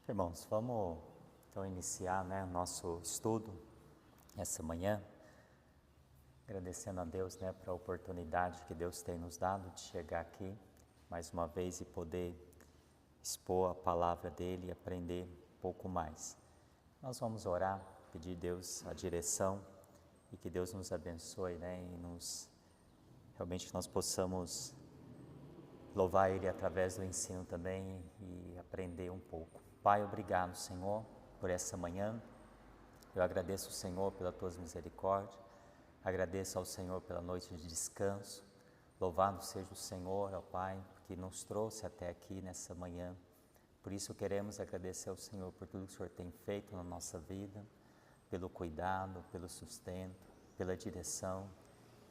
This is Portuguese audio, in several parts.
Irmãos, vamos então iniciar, o nosso estudo essa manhã, agradecendo a Deus, para a oportunidade que Deus tem nos dado de chegar aqui mais uma vez e poder expor a palavra dele e aprender um pouco mais. Nós vamos orar, pedir a Deus a direção e que Deus nos abençoe, e realmente nós possamos louvar Ele através do ensino também e aprender um pouco. Pai, obrigado, Senhor, por essa manhã. Eu agradeço, Senhor, pelas Tuas misericórdias. Agradeço ao Senhor pela noite de descanso. Louvado seja o Senhor, ó Pai, que nos trouxe até aqui nessa manhã. Por isso queremos agradecer ao Senhor por tudo que o Senhor tem feito na nossa vida, pelo cuidado, pelo sustento, pela direção.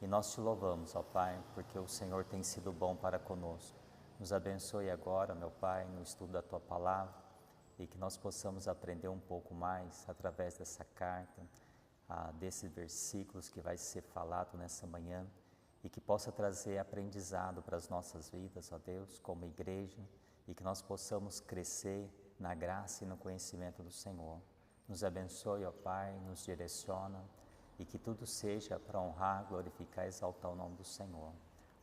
E nós te louvamos, ó Pai, porque o Senhor tem sido bom para conosco. Nos abençoe agora, meu Pai, no estudo da Tua Palavra e que nós possamos aprender um pouco mais através dessa carta, desses versículos que vai ser falado nessa manhã e que possa trazer aprendizado para as nossas vidas, ó Deus, como igreja, e que nós possamos crescer na graça e no conhecimento do Senhor. Nos abençoe, ó Pai, nos direciona e que tudo seja para honrar, glorificar e exaltar o nome do Senhor.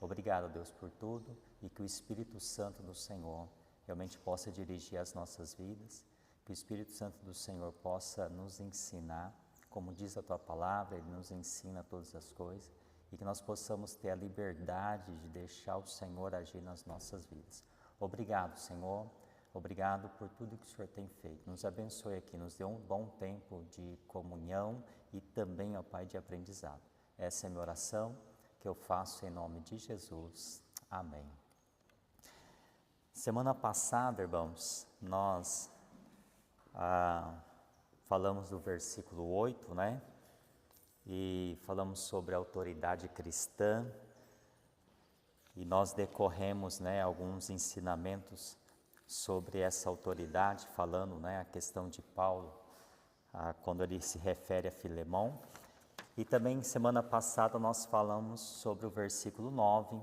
Obrigado, Deus, por tudo e que o Espírito Santo do Senhor realmente possa dirigir as nossas vidas, que o Espírito Santo do Senhor possa nos ensinar, como diz a Tua Palavra, Ele nos ensina todas as coisas, e que nós possamos ter a liberdade de deixar o Senhor agir nas nossas vidas. Obrigado, Senhor, obrigado por tudo que o Senhor tem feito. Nos abençoe aqui, nos dê um bom tempo de comunhão e também, ó Pai, de aprendizado. Essa é a minha oração que eu faço em nome de Jesus. Amém. Semana passada, irmãos, nós falamos do versículo 8, E falamos sobre a autoridade cristã e nós decorremos, alguns ensinamentos sobre essa autoridade, falando, a questão de Paulo, quando ele se refere a Filemão. E também, semana passada, nós falamos sobre o versículo 9,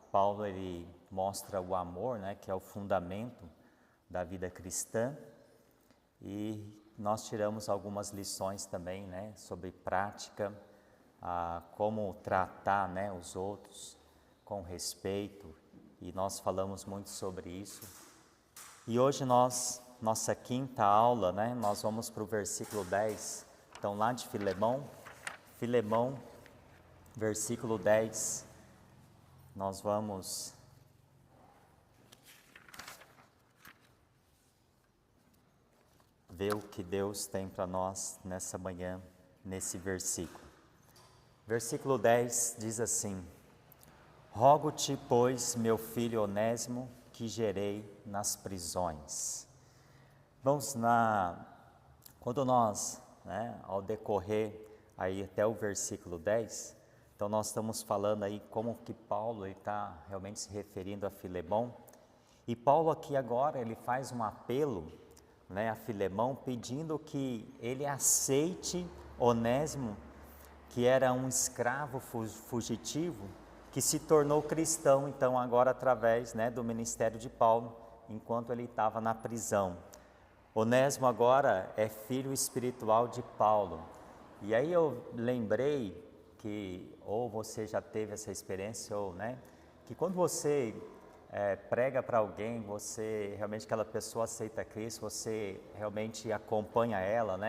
Paulo, ele mostra o amor, que é o fundamento da vida cristã, e nós tiramos algumas lições também, sobre prática, como tratar, os outros com respeito, e nós falamos muito sobre isso. E hoje nossa quinta aula, nós vamos para o versículo 10, então lá de Filemão, versículo 10, nós vamos ver o que Deus tem para nós nessa manhã, nesse versículo. Versículo 10 diz assim: Rogo-te, pois, meu filho Onésimo, que gerei nas prisões. Vamos quando nós, ao decorrer aí até o versículo 10, então nós estamos falando aí como que Paulo está realmente se referindo a Filemão. E Paulo aqui agora, ele faz um apelo, a Filemão, pedindo que ele aceite Onésimo, que era um escravo fugitivo, que se tornou cristão, então agora através, do ministério de Paulo, enquanto ele estava na prisão. Onésimo agora é filho espiritual de Paulo. E aí eu lembrei que, ou você já teve essa experiência, ou, que quando você prega para alguém, você realmente, aquela pessoa aceita Cristo, você realmente acompanha ela,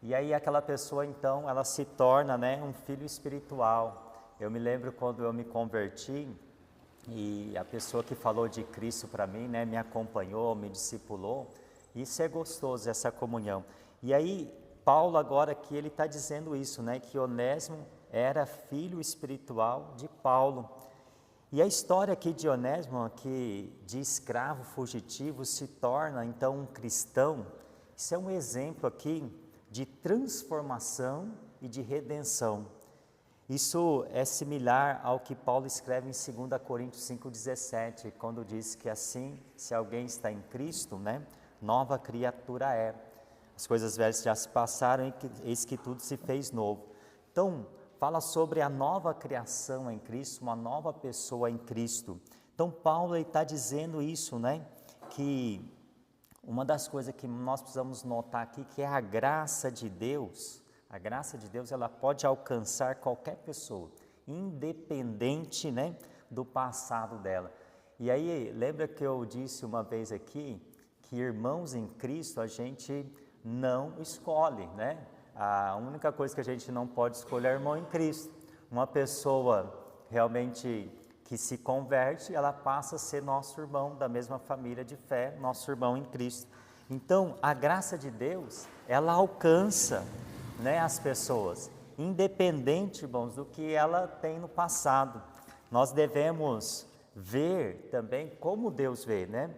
E aí aquela pessoa, então, ela se torna, um filho espiritual. Eu me lembro quando eu me converti, e a pessoa que falou de Cristo para mim, me acompanhou, me discipulou. Isso é gostoso, essa comunhão. E aí, Paulo agora aqui, ele está dizendo isso, que Onésimo era filho espiritual de Paulo. E a história aqui de Onésimo, aqui de escravo fugitivo, se torna então um cristão. Isso é um exemplo aqui de transformação e de redenção. Isso é similar ao que Paulo escreve em 2 Coríntios 5,17, quando diz que assim, se alguém está em Cristo, nova criatura é. As coisas velhas já se passaram e eis que tudo se fez novo. Então, fala sobre a nova criação em Cristo, uma nova pessoa em Cristo. Então, Paulo está dizendo isso, que uma das coisas que nós precisamos notar aqui, que é a graça de Deus. A graça de Deus, ela pode alcançar qualquer pessoa, independente, né, do passado dela. E aí, lembra que eu disse uma vez aqui, que irmãos em Cristo a gente não escolhe, né? A única coisa que a gente não pode escolher é irmão em Cristo. Uma pessoa realmente que se converte, ela passa a ser nosso irmão da mesma família de fé, nosso irmão em Cristo. Então, a graça de Deus, ela alcança, né, as pessoas, independente, irmãos, do que ela tem no passado. Nós devemos ver também como Deus vê, né?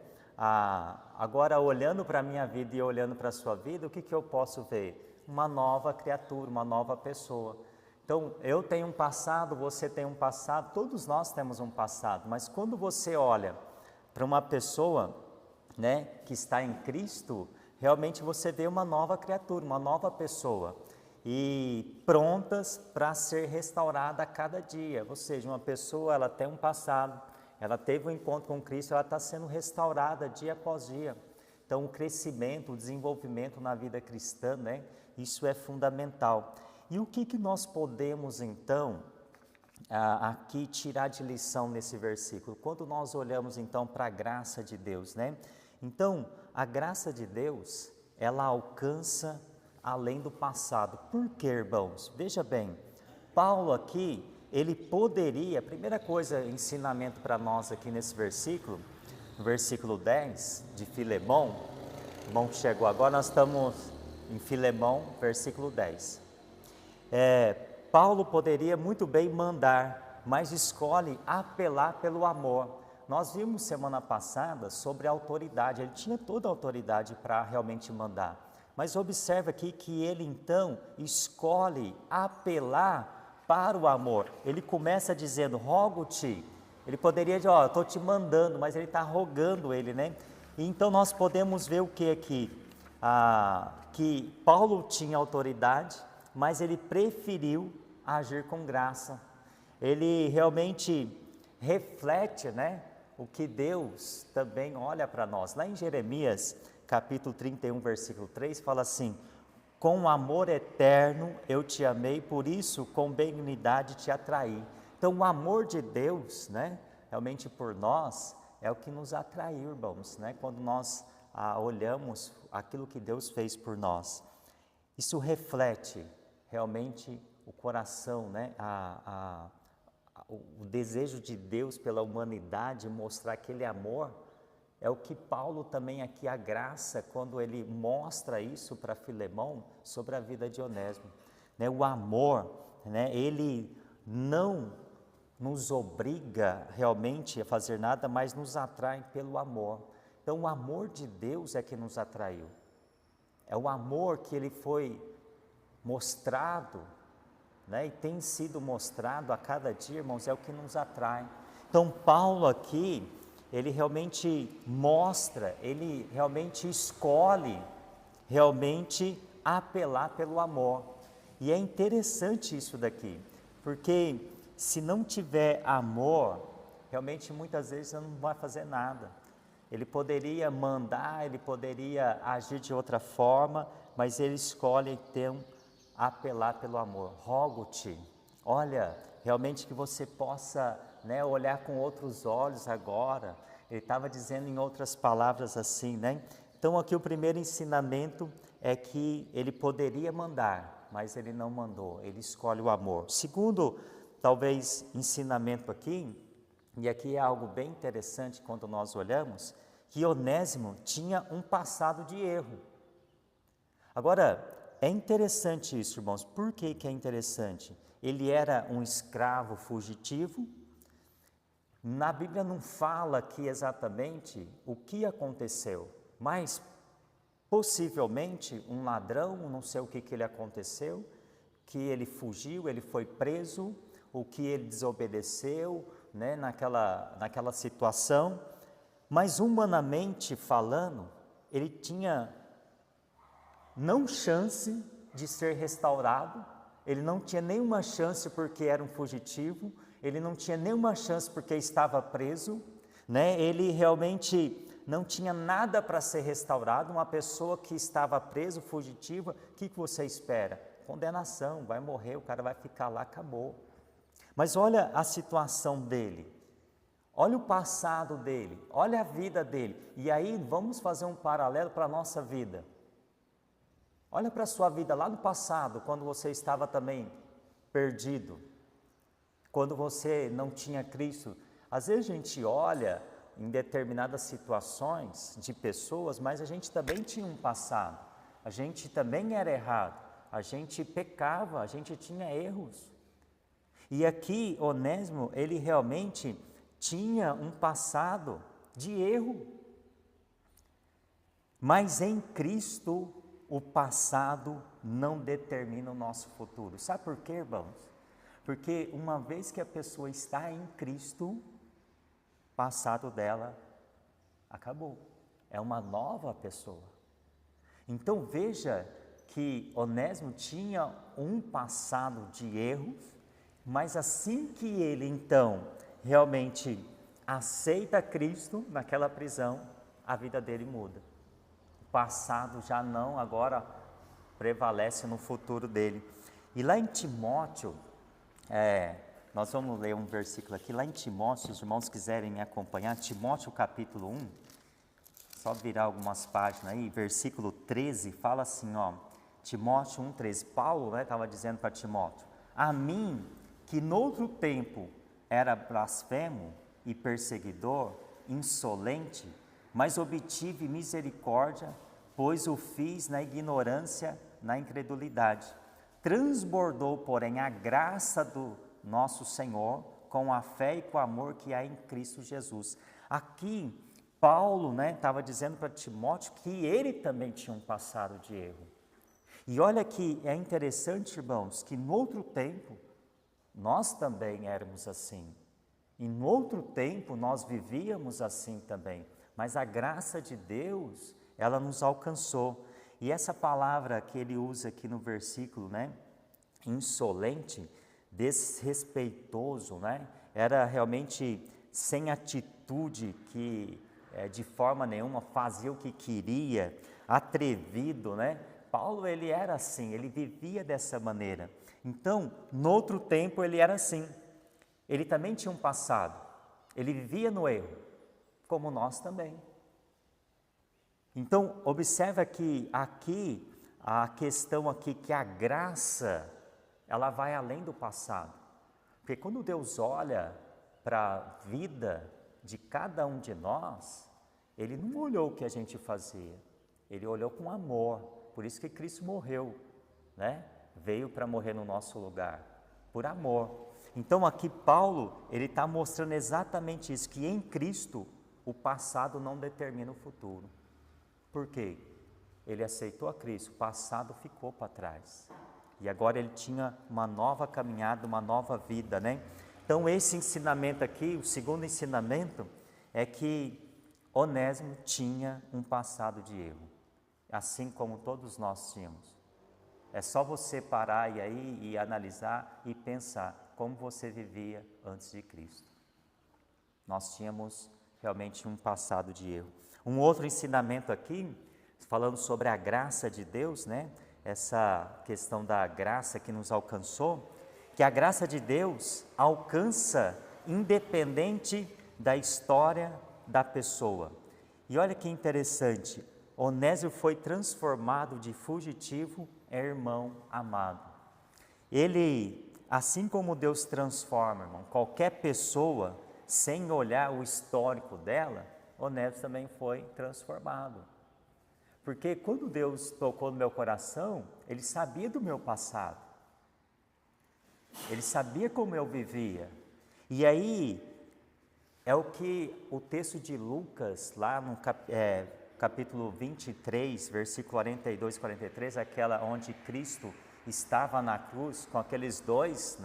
Agora, olhando para a minha vida e olhando para a sua vida, o que eu posso ver? Uma nova criatura, uma nova pessoa. Então, eu tenho um passado, você tem um passado, todos nós temos um passado, mas quando você olha para uma pessoa, né, que está em Cristo, realmente você vê uma nova criatura, uma nova pessoa, e prontas para ser restaurada a cada dia. Ou seja, uma pessoa, ela tem um passado, ela teve um encontro com Cristo, ela está sendo restaurada dia após dia. Então, o crescimento, o desenvolvimento na vida cristã, né, isso é fundamental. E o que nós podemos, então, aqui tirar de lição nesse versículo? Quando nós olhamos, então, para a graça de Deus, né? Então, a graça de Deus, ela alcança além do passado. Por quê, irmãos? Veja bem, Paulo aqui, ele poderia, primeira coisa, ensinamento para nós aqui nesse versículo, no versículo 10 de Filemão, irmão que chegou agora, nós estamos em Filemão, versículo 10. Paulo poderia muito bem mandar, mas escolhe apelar pelo amor. Nós vimos semana passada sobre a autoridade, ele tinha toda a autoridade para realmente mandar. Mas observa aqui que ele então escolhe apelar para o amor. Ele começa dizendo, rogo-te. Ele poderia dizer, eu estou te mandando, mas ele está rogando ele, né? E então nós podemos ver o que aqui? Que Paulo tinha autoridade, mas ele preferiu agir com graça. Ele realmente reflete, né, o que Deus também olha para nós. Lá em Jeremias, capítulo 31, versículo 3, fala assim, com amor eterno eu te amei, por isso com benignidade te atraí. Então o amor de Deus, né, realmente por nós, é o que nos atraiu, irmãos, né, quando nós olhamos aquilo que Deus fez por nós. Isso reflete realmente o coração, né, o desejo de Deus pela humanidade, mostrar aquele amor. É o que Paulo também aqui, a graça, quando ele mostra isso para Filemão, sobre a vida de Onésimo. Né, o amor, né, ele não nos obriga realmente a fazer nada, mas nos atrai pelo amor. Então o amor de Deus é que nos atraiu. É o amor que ele foi mostrado, né, e tem sido mostrado a cada dia, irmãos, é o que nos atrai. Então Paulo aqui, ele realmente mostra, ele realmente escolhe, realmente apelar pelo amor. E é interessante isso daqui, porque se não tiver amor, realmente muitas vezes não vai fazer nada. Ele poderia mandar, ele poderia agir de outra forma, mas ele escolhe então apelar pelo amor. Rogo-te, olha, realmente que você possa, né, olhar com outros olhos agora. Ele estava dizendo em outras palavras assim, né? Então aqui o primeiro ensinamento é que ele poderia mandar, mas ele não mandou, ele escolhe o amor. Segundo, talvez, ensinamento aqui, e aqui é algo bem interessante quando nós olhamos, que Onésimo tinha um passado de erro. Agora, é interessante isso, irmãos. Por que é interessante? Ele era um escravo fugitivo. Na Bíblia não fala aqui exatamente o que aconteceu, mas possivelmente um ladrão, não sei o que ele aconteceu, que ele fugiu, ele foi preso, o que ele desobedeceu, né, naquela situação. Mas humanamente falando, ele tinha não chance de ser restaurado, ele não tinha nenhuma chance porque era um fugitivo, ele não tinha nenhuma chance porque estava preso, né? Ele realmente não tinha nada para ser restaurado, uma pessoa que estava preso, fugitiva, o que você espera? Condenação, vai morrer, o cara vai ficar lá, acabou. Mas olha a situação dele, olha o passado dele, olha a vida dele. E aí vamos fazer um paralelo para a nossa vida. Olha para a sua vida lá no passado, quando você estava também perdido, quando você não tinha Cristo. Às vezes a gente olha em determinadas situações de pessoas, mas a gente também tinha um passado, a gente também era errado, a gente pecava, a gente tinha erros. E aqui Onésimo, ele realmente tinha um passado de erro, mas em Cristo o passado não determina o nosso futuro. Sabe por quê, irmãos? Porque uma vez que a pessoa está em Cristo, o passado dela acabou. É uma nova pessoa. Então veja que Onésimo tinha um passado de erros, mas assim que ele então realmente aceita Cristo naquela prisão, a vida dele muda. Passado já não, agora prevalece no futuro dele. E lá em Timóteo, nós vamos ler um versículo aqui, lá em Timóteo, se os irmãos quiserem me acompanhar, Timóteo capítulo 1, só virar algumas páginas aí, versículo 13, fala assim, ó, Timóteo 1,13, Paulo estava dizendo para Timóteo, a mim, que noutro tempo era blasfemo e perseguidor, insolente, mas obtive misericórdia, pois o fiz na ignorância, na incredulidade. Transbordou, porém, a graça do nosso Senhor com a fé e com o amor que há em Cristo Jesus. Aqui, Paulo estava dizendo para Timóteo que ele também tinha um passado de erro. E olha que é interessante, irmãos, que no outro tempo, nós também éramos assim. E no outro tempo, nós vivíamos assim também. Mas a graça de Deus, ela nos alcançou. E essa palavra que ele usa aqui no versículo, insolente, desrespeitoso, era realmente sem atitude, que de forma nenhuma fazia o que queria, atrevido, Paulo, ele era assim, ele vivia dessa maneira. Então, no outro tempo, ele era assim. Ele também tinha um passado, ele vivia no erro, como nós também. Então, observa que aqui, a questão aqui que a graça, ela vai além do passado. Porque quando Deus olha para a vida de cada um de nós, Ele não olhou o que a gente fazia, Ele olhou com amor. Por isso que Cristo morreu, Veio para morrer no nosso lugar, por amor. Então aqui Paulo, ele está mostrando exatamente isso, que em Cristo o passado não determina o futuro. Por quê? Ele aceitou a Cristo, o passado ficou para trás. E agora ele tinha uma nova caminhada, uma nova vida, Então esse ensinamento aqui, o segundo ensinamento, é que Onésimo tinha um passado de erro, assim como todos nós tínhamos. É só você parar e analisar e pensar como você vivia antes de Cristo. Nós tínhamos realmente um passado de erro. Um outro ensinamento aqui, falando sobre a graça de Deus, essa questão da graça que nos alcançou, que a graça de Deus alcança independente da história da pessoa. E olha que interessante, Onésimo foi transformado de fugitivo em irmão amado. Ele, assim como Deus transforma, irmão, qualquer pessoa, sem olhar o histórico dela, Onésimo também foi transformado. Porque quando Deus tocou no meu coração, Ele sabia do meu passado. Ele sabia como eu vivia. E aí, é o que o texto de Lucas, lá no capítulo 23, versículo 42 e 43, aquela onde Cristo estava na cruz, com aqueles dois,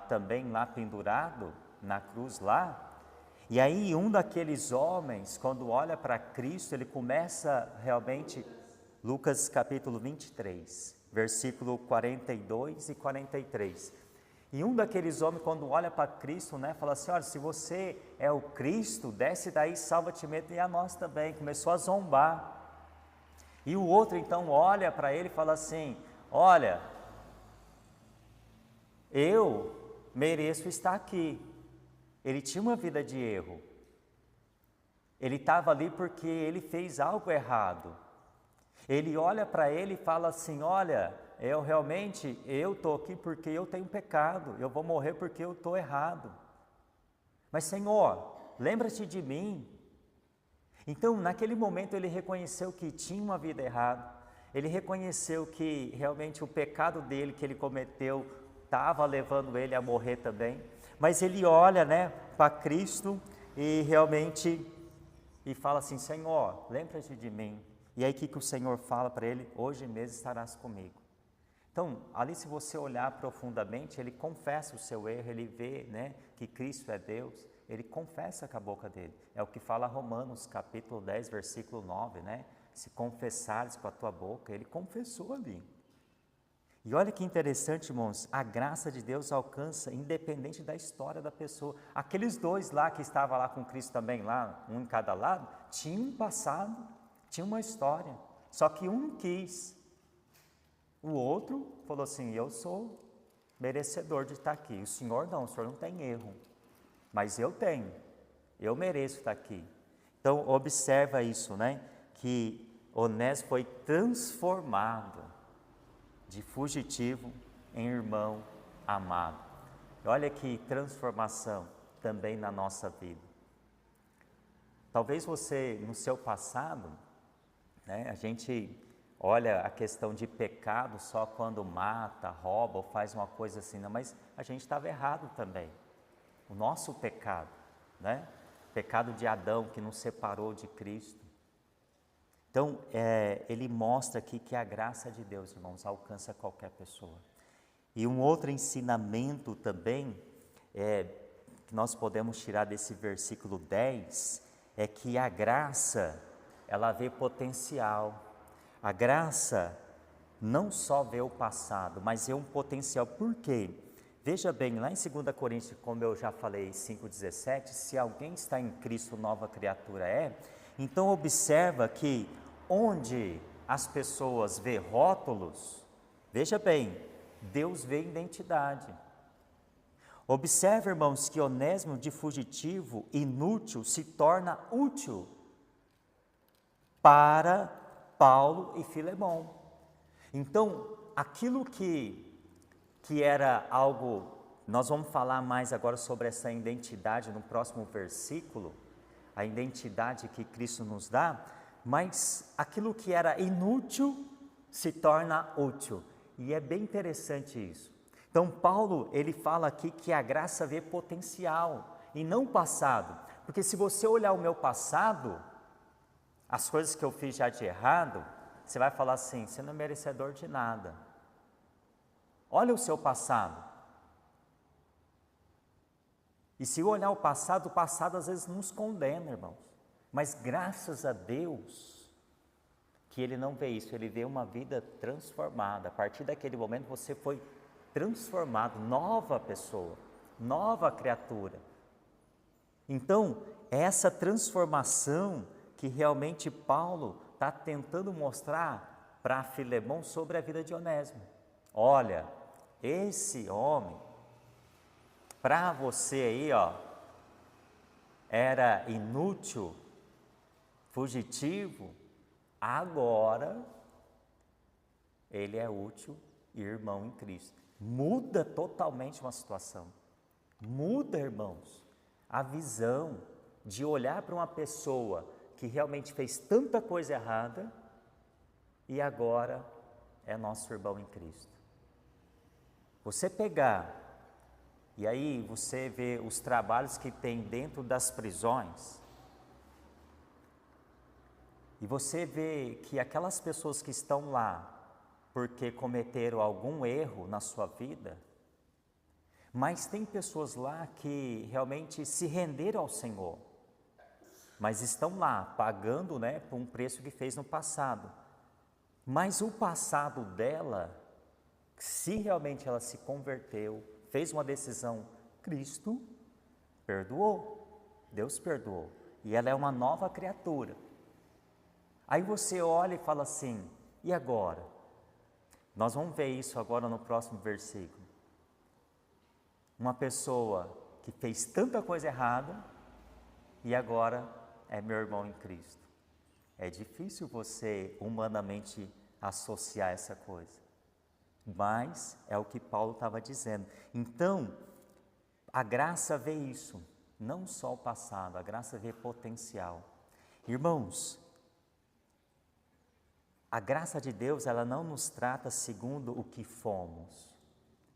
também lá pendurado na cruz lá. E aí um daqueles homens, quando olha para Cristo, ele começa realmente, Lucas capítulo 23, versículo 42 e 43. E um daqueles homens, quando olha para Cristo, né, fala assim, olha, se você é o Cristo, desce daí, salva-te mesmo e a nós também. Começou a zombar. E o outro então olha para ele e fala assim, olha, eu mereço estar aqui. Ele tinha uma vida de erro. Ele estava ali porque ele fez algo errado. Ele olha para ele e fala assim, olha, eu estou aqui porque eu tenho pecado, eu vou morrer porque eu estou errado. Mas Senhor, lembra-te de mim. Então, naquele momento ele reconheceu que tinha uma vida errada, ele reconheceu que realmente o pecado dele que ele cometeu estava levando ele a morrer também, mas ele olha, né, para Cristo e realmente e fala assim, Senhor, lembra-te de mim. E aí o que o Senhor fala para ele? Hoje mesmo estarás comigo. Então, ali se você olhar profundamente, ele confessa o seu erro, ele vê, né, que Cristo é Deus, ele confessa com a boca dele. É o que fala Romanos capítulo 10, versículo 9, né? Se confessares com a tua boca, ele confessou ali. E olha que interessante, irmãos, a graça de Deus alcança independente da história da pessoa. Aqueles dois lá que estavam lá com Cristo também, lá, um em cada lado, tinham um passado, tinham uma história. Só que um quis, o outro falou assim, eu sou merecedor de estar aqui. O senhor não tem erro, mas eu tenho, eu mereço estar aqui. Então observa isso, né? Que Onésimo foi transformado de fugitivo em irmão amado. Olha que transformação também na nossa vida. Talvez você, no seu passado, né, a gente olha a questão de pecado só quando mata, rouba ou faz uma coisa assim, não, mas a gente estava errado também. O nosso pecado, né? Pecado de Adão que nos separou de Cristo. Então, ele mostra aqui que a graça de Deus, irmãos, alcança qualquer pessoa. E um outro ensinamento também, que nós podemos tirar desse versículo 10, é que a graça, ela vê potencial. A graça não só vê o passado, mas vê um potencial. Por quê? Veja bem, lá em 2 Coríntios, como eu já falei, 5,17, se alguém está em Cristo, nova criatura é. Então observa que onde as pessoas vê rótulos, veja bem, Deus vê identidade. Observe, irmãos, que Onésimo de fugitivo, inútil, se torna útil para Paulo e Filemão. Então, aquilo que era algo, nós vamos falar mais agora sobre essa identidade no próximo versículo, a identidade que Cristo nos dá, mas aquilo que era inútil se torna útil. E é bem interessante isso. Então Paulo, ele fala aqui que a graça vê potencial e não passado. Porque se você olhar o meu passado, as coisas que eu fiz já de errado, você vai falar assim, você não é merecedor de nada. Olha o seu passado. E se olhar o passado às vezes nos condena, irmãos. Mas graças a Deus que Ele não vê isso, Ele vê uma vida transformada. A partir daquele momento você foi transformado, nova pessoa, nova criatura. Então, é essa transformação que realmente Paulo está tentando mostrar para Filemão sobre a vida de Onésimo. Olha, esse homem, para você aí, ó, era inútil, fugitivo, agora ele é útil e irmão em Cristo. Muda totalmente uma situação. Muda, irmãos, a visão de olhar para uma pessoa que realmente fez tanta coisa errada e agora é nosso irmão em Cristo. Você pegar, e aí você vê os trabalhos que tem dentro das prisões, e você vê que aquelas pessoas que estão lá porque cometeram algum erro na sua vida, mas tem pessoas lá que realmente se renderam ao Senhor, mas estão lá pagando, né, por um preço que fez no passado. Mas o passado dela, se realmente ela se converteu, fez uma decisão, Cristo perdoou, Deus perdoou, e ela é uma nova criatura. Aí você olha e fala assim, e agora? Nós vamos ver isso agora no próximo versículo. Uma pessoa que fez tanta coisa errada e agora é meu irmão em Cristo. É difícil você humanamente associar essa coisa, mas é o que Paulo estava dizendo. Então, a graça vê isso, não só o passado, a graça vê potencial. Irmãos, a graça de Deus, ela não nos trata segundo o que fomos,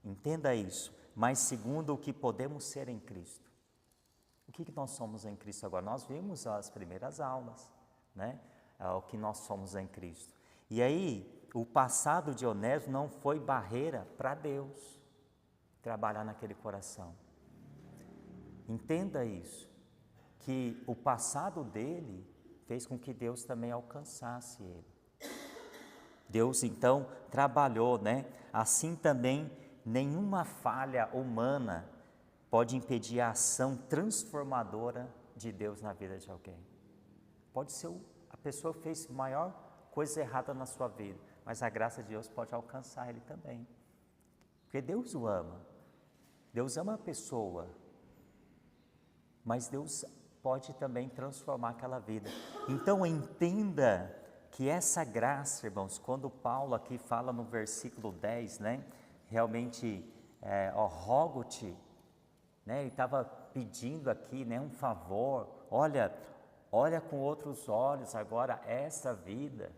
entenda isso, mas segundo o que podemos ser em Cristo. O que nós somos em Cristo agora? Nós vimos as primeiras aulas, né? O que nós somos em Cristo. E aí, o passado de Onésimo não foi barreira para Deus trabalhar naquele coração. Entenda isso, que o passado dele fez com que Deus também alcançasse ele. Deus então trabalhou, né? Assim também nenhuma falha humana pode impedir a ação transformadora de Deus na vida de alguém. Pode ser a pessoa fez a maior coisa errada na sua vida, mas a graça de Deus pode alcançar ele também. Porque Deus o ama. Deus ama a pessoa, mas Deus pode também transformar aquela vida. Então entenda que essa graça, irmãos, quando Paulo aqui fala no versículo 10, né, realmente, rogo-te, né, ele estava pedindo aqui, né, um favor, olha com outros olhos agora essa vida.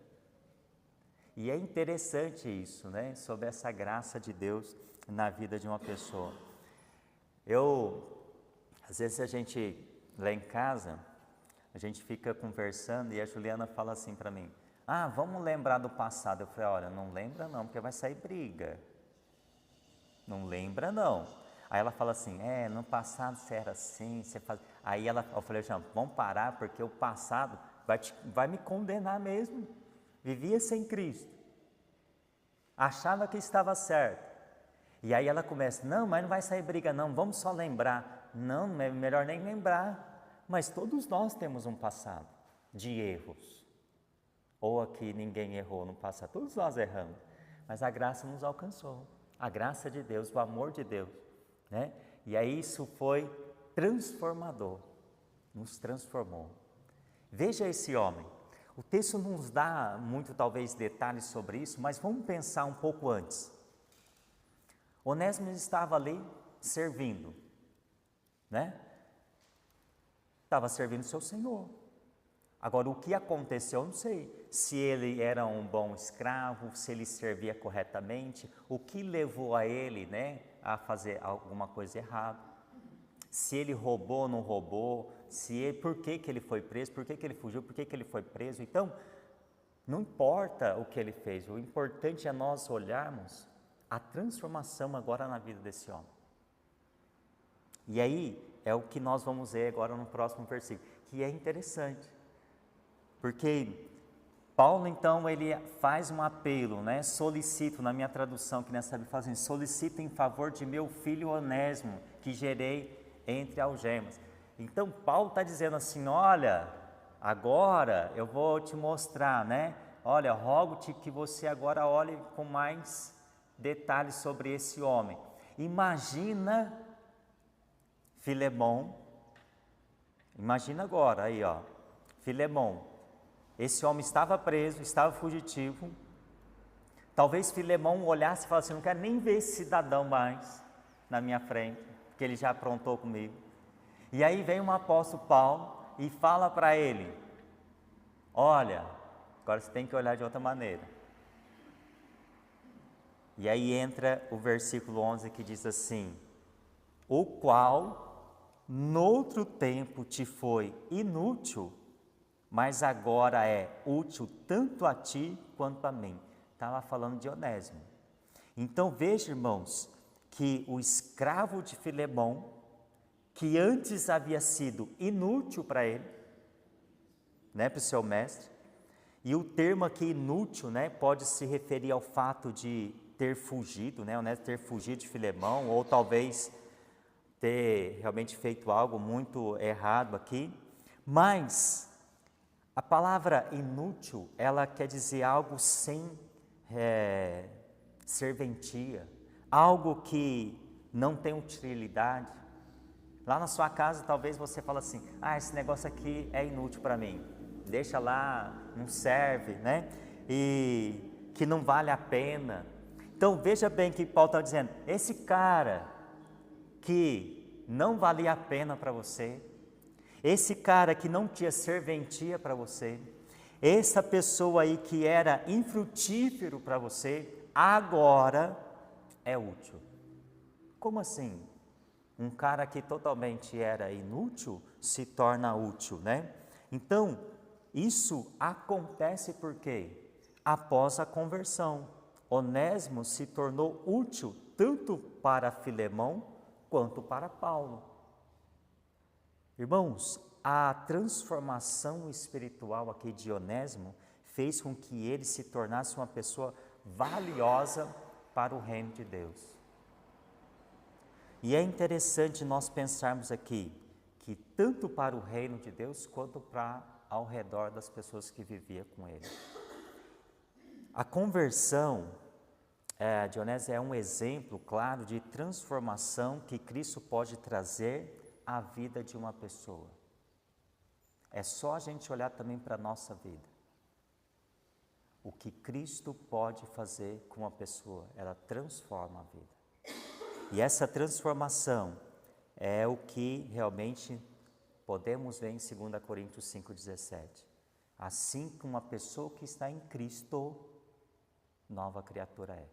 E é interessante isso, né, sobre essa graça de Deus na vida de uma pessoa. Às vezes a gente, lá em casa, a gente fica conversando e a Juliana fala assim para mim, vamos lembrar do passado. Eu falei, olha, não lembra não, porque vai sair briga. Não lembra não. Aí ela fala assim, no passado você era assim, você faz... Aí eu falei, vamos parar, porque o passado vai me condenar mesmo. Vivia sem Cristo. Achava que estava certo. E aí ela começa, não, mas não vai sair briga não, vamos só lembrar. Não, é melhor nem lembrar. Mas todos nós temos um passado de erros. Ou aqui ninguém errou no passado, todos nós erramos. Mas a graça nos alcançou. A graça de Deus, o amor de Deus, né? E aí isso foi transformador, nos transformou. Veja esse homem. O texto não nos dá muito, talvez, detalhes sobre isso, mas vamos pensar um pouco antes. Onésimo estava ali servindo, né? Estava servindo seu Senhor. Agora, o que aconteceu, eu não sei. Se ele era um bom escravo, se ele servia corretamente, o que levou a ele, né, a fazer alguma coisa errada. Se ele roubou ou não roubou, por que ele foi preso, por que ele fugiu, por que ele foi preso. Então, não importa o que ele fez, o importante é nós olharmos a transformação agora na vida desse homem. E aí, é o que nós vamos ver agora no próximo versículo, que é interessante. Porque Paulo, então, ele faz um apelo, né? Solicito, na minha tradução, que nessa Bíblia fala assim, solicito em favor de meu filho Onésimo, que gerei entre algemas. Então, Paulo está dizendo assim, olha, agora eu vou te mostrar, né? Olha, rogo-te que você agora olhe com mais detalhes sobre esse homem. Imagina Filemão, imagina agora, aí ó, Filemão. Esse homem estava preso, estava fugitivo. Talvez Filemão olhasse e falasse, não quero nem ver esse cidadão mais na minha frente, porque ele já aprontou comigo. E aí vem um apóstolo Paulo e fala para ele, olha, agora você tem que olhar de outra maneira. E aí entra o versículo 11 que diz assim, o qual noutro tempo te foi inútil, mas agora é útil tanto a ti quanto a mim. Estava falando de Onésimo. Então veja, irmãos, que o escravo de Filemão, que antes havia sido inútil para ele, né, para o seu mestre, e o termo aqui inútil, né, pode se referir ao fato de ter fugido, né? Onésimo ter fugido de Filemão, ou talvez ter realmente feito algo muito errado aqui, mas a palavra inútil, ela quer dizer algo sem serventia, algo que não tem utilidade. Lá na sua casa, talvez você fale assim, esse negócio aqui é inútil para mim, deixa lá, não serve, né? E que não vale a pena. Então veja bem que Paulo está dizendo, esse cara que não valia a pena para você, esse cara que não tinha serventia para você, essa pessoa aí que era infrutífero para você, agora é útil. Como assim? Um cara que totalmente era inútil se torna útil, né? Então, isso acontece porque após a conversão, Onésimo se tornou útil tanto para Filemão quanto para Paulo. Irmãos, a transformação espiritual aqui de Onésimo fez com que ele se tornasse uma pessoa valiosa para o reino de Deus. E é interessante nós pensarmos aqui que tanto para o reino de Deus quanto para ao redor das pessoas que viviam com ele. A conversão de Onésimo é um exemplo claro de transformação que Cristo pode trazer à vida de uma pessoa. É só a gente olhar também para a nossa vida. O que Cristo pode fazer com uma pessoa, ela transforma a vida. E essa transformação é o que realmente podemos ver em 2 Coríntios 5,17. Assim que uma pessoa que está em Cristo, nova criatura é.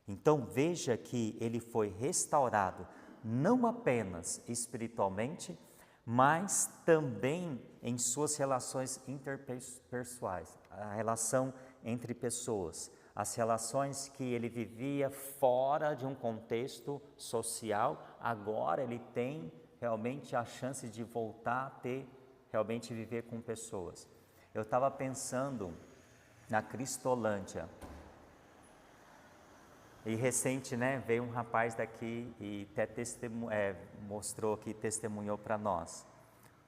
Então veja que ele foi restaurado não apenas espiritualmente, mas também em suas relações interpessoais, a relação entre pessoas, as relações que ele vivia fora de um contexto social, agora ele tem realmente a chance de voltar a ter, realmente viver com pessoas. Eu estava pensando na Cristolândia, e recente, veio um rapaz daqui e até mostrou aqui, testemunhou para nós.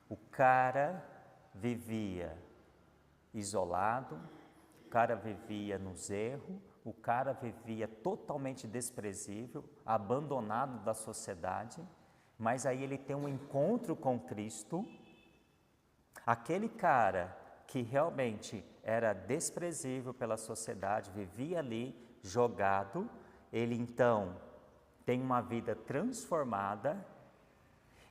O cara vivia isolado, o cara vivia nos erros, o cara vivia totalmente desprezível, abandonado da sociedade, mas aí ele tem um encontro com Cristo. Aquele cara que realmente era desprezível pela sociedade, vivia ali jogado, ele então tem uma vida transformada,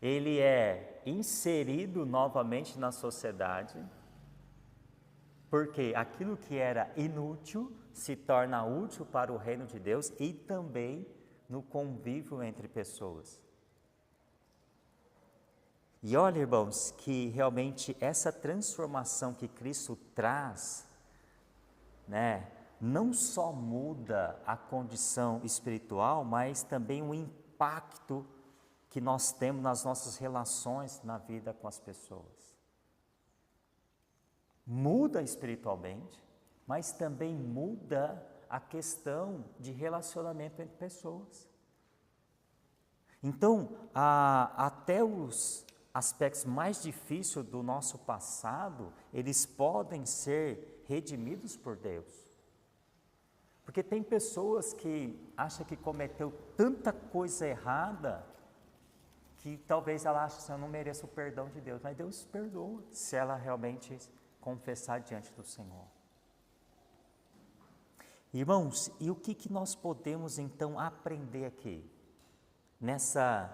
ele é inserido novamente na sociedade, porque aquilo que era inútil se torna útil para o reino de Deus e também no convívio entre pessoas. E olha, irmãos, que realmente essa transformação que Cristo traz, não só muda a condição espiritual, mas também o impacto que nós temos nas nossas relações na vida com as pessoas. Muda espiritualmente, mas também muda a questão de relacionamento entre pessoas. Então, até os aspectos mais difíceis do nosso passado, eles podem ser redimidos por Deus. Porque tem pessoas que acham que cometeu tanta coisa errada, que talvez ela ache que eu não mereço o perdão de Deus, mas Deus perdoa se ela realmente confessar diante do Senhor. Irmãos, e o que nós podemos então aprender aqui? Nessa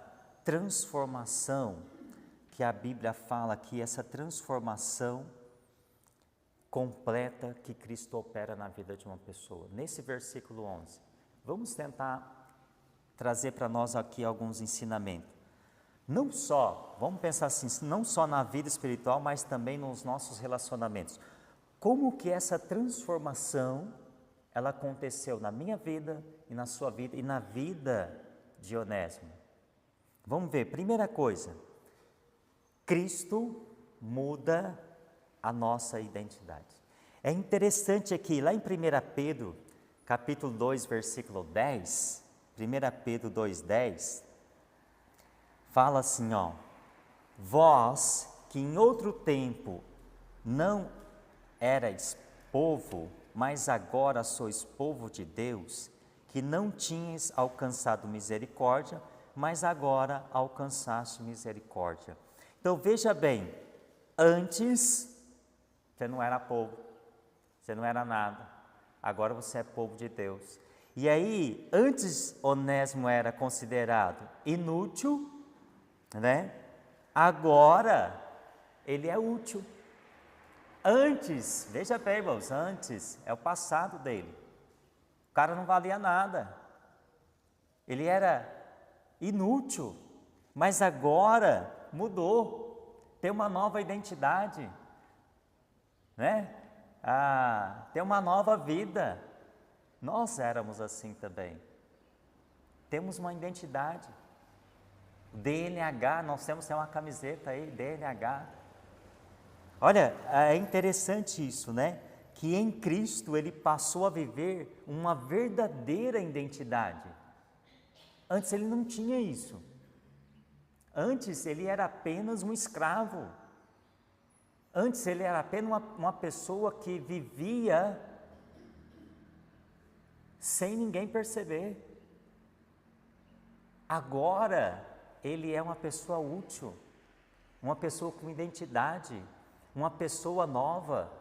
transformação que a Bíblia fala aqui, essa transformação completa que Cristo opera na vida de uma pessoa. Nesse versículo 11, vamos tentar trazer para nós aqui alguns ensinamentos. Não só, vamos pensar assim, não só na vida espiritual, mas também nos nossos relacionamentos. Como que essa transformação, ela aconteceu na minha vida e na sua vida e na vida de Onésimo? Vamos ver, primeira coisa, Cristo muda a nossa identidade. É interessante aqui, lá em 1 Pedro, capítulo 2, versículo 10, 1 Pedro 2,10, fala assim, ó: vós que em outro tempo não erais povo, mas agora sois povo de Deus, que não tinhas alcançado misericórdia, mas agora alcançaste misericórdia. Então veja bem, antes você não era povo, você não era nada, agora você é povo de Deus. E aí, antes Onésimo era considerado inútil, né? Agora ele é útil. Antes, veja bem, irmãos, antes é o passado dele. O cara não valia nada, ele era inútil, mas agora mudou, tem uma nova identidade, né? Tem uma nova vida. Nós éramos assim também. Temos uma identidade. DNH, nós temos uma camiseta aí, DNH. Olha, é interessante isso, né? Que em Cristo ele passou a viver uma verdadeira identidade. Antes ele não tinha isso. Antes ele era apenas um escravo. Antes ele era apenas uma pessoa que vivia sem ninguém perceber. Agora ele é uma pessoa útil, uma pessoa com identidade, uma pessoa nova,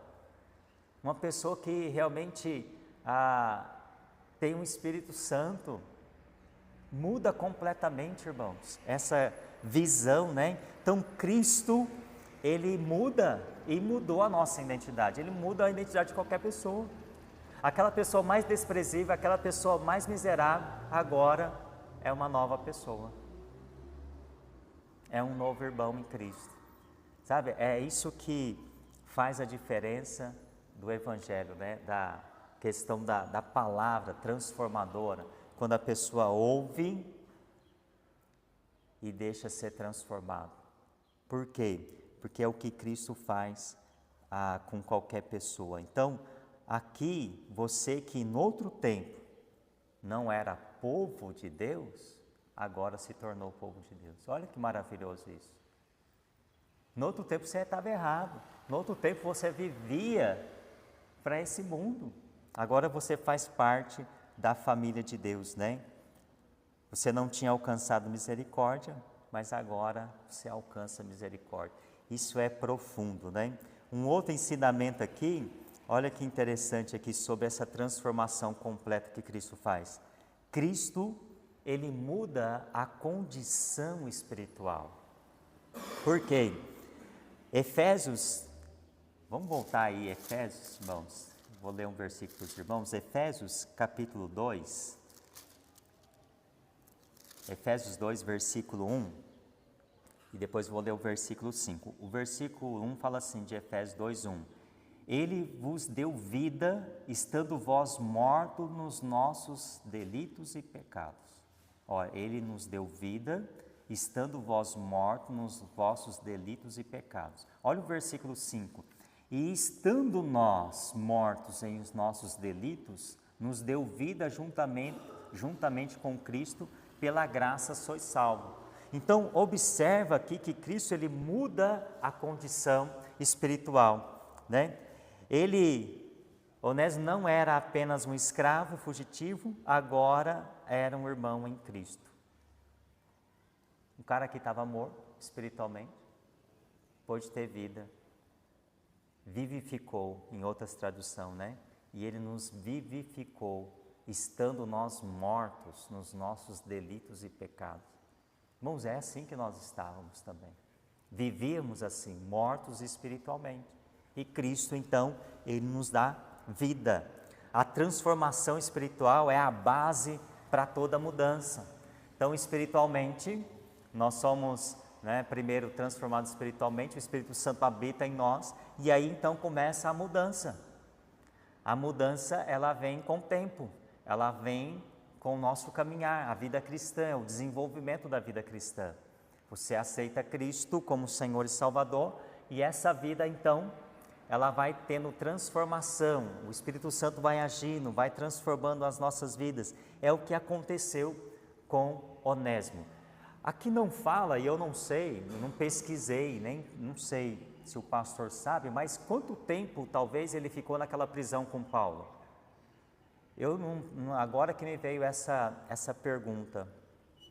uma pessoa que realmente tem um Espírito Santo. Muda completamente, irmãos, essa visão, né? Então Cristo, ele muda e mudou a nossa identidade, ele muda a identidade de qualquer pessoa. Aquela pessoa mais desprezível, aquela pessoa mais miserável, agora é uma nova pessoa, é um novo irmão em Cristo, sabe? É isso que faz a diferença do Evangelho, né? Da questão da palavra transformadora, quando a pessoa ouve e deixa ser transformado. Por quê? Porque é o que Cristo faz com qualquer pessoa. Então, aqui, você que em outro tempo não era povo de Deus, agora se tornou povo de Deus. Olha que maravilhoso isso. No outro tempo você estava errado, no outro tempo você vivia para esse mundo, agora você faz parte da família de Deus, né? Você não tinha alcançado misericórdia, mas agora você alcança misericórdia. Isso é profundo, né? Um outro ensinamento aqui, olha que interessante aqui sobre essa transformação completa que Cristo faz. Cristo, ele muda a condição espiritual. Por quê? Efésios, vamos voltar aí, Efésios, irmãos. Vou ler um versículo para os irmãos, Efésios capítulo 2, Efésios 2, versículo 1, e depois vou ler o versículo 5. O versículo 1 fala assim, de Efésios 2, 1. Ele vos deu vida, estando vós mortos nos nossos delitos e pecados. Olha, ele nos deu vida, estando vós mortos nos vossos delitos e pecados. Olha o versículo 5. E estando nós mortos em os nossos delitos, nos deu vida juntamente com Cristo, pela graça sois salvos. Então, observa aqui que Cristo, ele muda a condição espiritual, né? Onésimo não era apenas um escravo fugitivo, agora era um irmão em Cristo. Um cara que estava morto espiritualmente, pôde ter vida. Vivificou, em outras traduções, né? E ele nos vivificou, estando nós mortos nos nossos delitos e pecados. Irmãos, é assim que nós estávamos também. Vivíamos assim, mortos espiritualmente. E Cristo, então, ele nos dá vida. A transformação espiritual é a base para toda mudança. Então, espiritualmente, nós somos, primeiro transformados espiritualmente, o Espírito Santo habita em nós, e aí então começa a mudança. A mudança, ela vem com o tempo, ela vem com o nosso caminhar, a vida cristã, o desenvolvimento da vida cristã. Você aceita Cristo como Senhor e Salvador, e essa vida então, ela vai tendo transformação, o Espírito Santo vai agindo, vai transformando as nossas vidas. É o que aconteceu com Onésimo. Aqui não fala, e eu não sei, não pesquisei, nem não sei se o pastor sabe, mas quanto tempo talvez ele ficou naquela prisão com Paulo? Agora que me veio essa pergunta,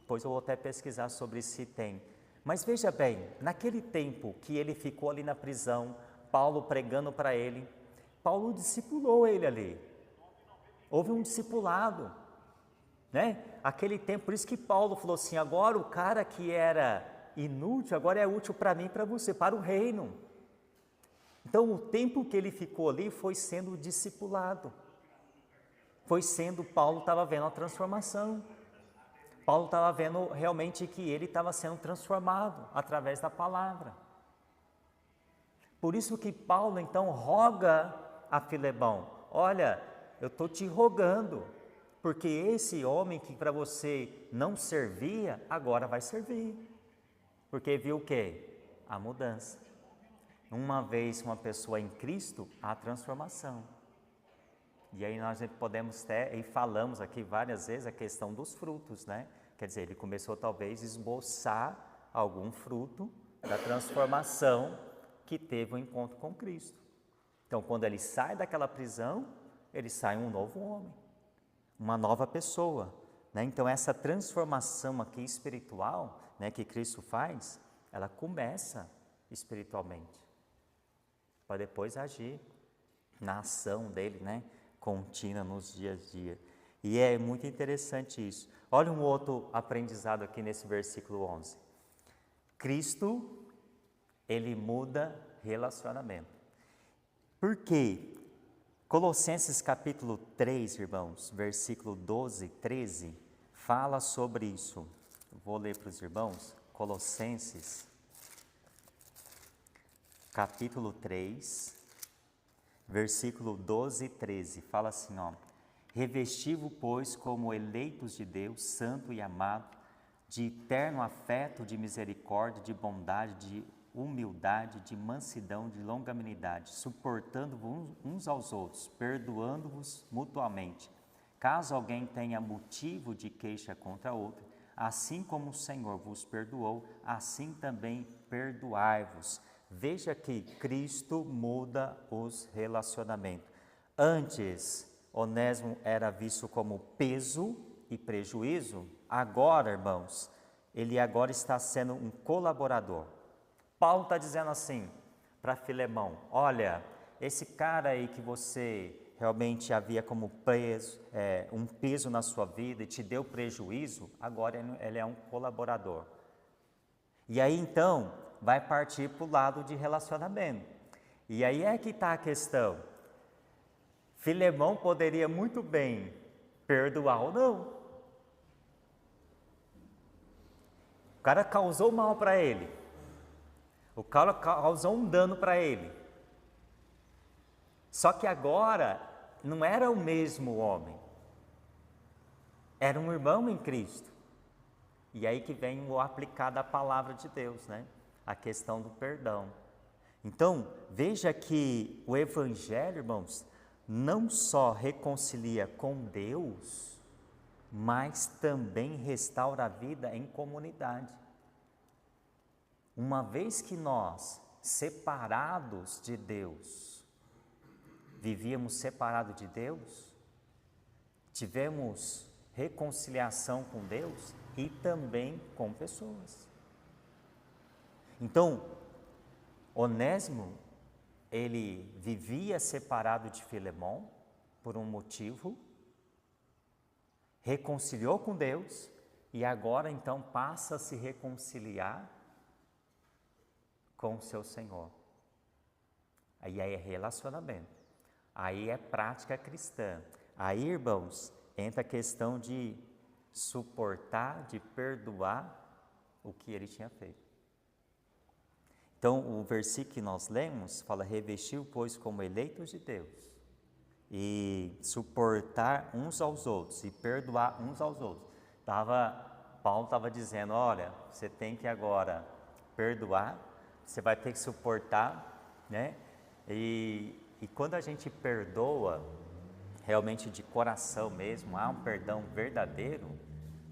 pois eu vou até pesquisar sobre se tem. Mas veja bem, naquele tempo que ele ficou ali na prisão, Paulo pregando para ele, Paulo discipulou ele ali. Houve um discipulado, né? Aquele tempo, por isso que Paulo falou assim, agora o cara que era inútil, agora é útil para mim e para você, para o reino. Então o tempo que ele ficou ali foi sendo discipulado. Paulo estava vendo a transformação. Paulo estava vendo realmente que ele estava sendo transformado através da palavra. Por isso que Paulo então roga a Filemão, olha, eu estou te rogando, porque esse homem que para você não servia, agora vai servir. Porque viu o quê? A mudança. Uma vez uma pessoa em Cristo, há transformação. E aí nós podemos ter, e falamos aqui várias vezes, a questão dos frutos, né? Quer dizer, ele começou talvez a esboçar algum fruto da transformação que teve o encontro com Cristo. Então, quando ele sai daquela prisão, ele sai um novo homem, uma nova pessoa, né? Então, essa transformação aqui espiritual, né, que Cristo faz, ela começa espiritualmente, para depois agir na ação dele, né, contínua nos dias a dia. E é muito interessante isso. Olha um outro aprendizado aqui nesse versículo 11. Cristo, ele muda relacionamento. Por quê? Colossenses capítulo 3, irmãos, versículo 12, 13, fala sobre isso. Vou ler para os irmãos. Colossenses capítulo 3, versículo 12 e 13, fala assim, ó. Revesti-vos, pois, como eleitos de Deus, santo e amado, de eterno afeto, de misericórdia, de bondade, de humildade, de mansidão, de longanimidade, suportando-vos uns aos outros, perdoando-vos mutuamente. Caso alguém tenha motivo de queixa contra outro, assim como o Senhor vos perdoou, assim também perdoai-vos. Veja que Cristo muda os relacionamentos. Antes, Onésimo era visto como peso e prejuízo. Agora, irmãos, ele agora está sendo um colaborador. Paulo está dizendo assim para Filemão, olha, esse cara aí que você realmente havia como um peso na sua vida e te deu prejuízo, agora ele é um colaborador. E aí então, vai partir para o lado de relacionamento. E aí é que está a questão. Filemão poderia muito bem perdoar ou não. O cara causou mal para ele. O cara causou um dano para ele. Só que agora não era o mesmo homem. Era um irmão em Cristo. E aí que vem o aplicar da palavra de Deus, né? A questão do perdão. Então, veja que o Evangelho, irmãos, não só reconcilia com Deus, mas também restaura a vida em comunidade. Uma vez que nós, separados de Deus, vivíamos separados de Deus, tivemos reconciliação com Deus e também com pessoas. Então, Onésimo, ele vivia separado de Filemão por um motivo, reconciliou com Deus e agora então passa a se reconciliar com o seu Senhor. Aí é relacionamento, aí é prática cristã. Aí, irmãos, entra a questão de suportar, de perdoar o que ele tinha feito. Então, o versículo que nós lemos fala, revestiu, pois, como eleitos de Deus, e suportar uns aos outros, e perdoar uns aos outros. Paulo estava dizendo, olha, você tem que agora perdoar, você vai ter que suportar, né? E quando a gente perdoa, realmente de coração mesmo, há um perdão verdadeiro,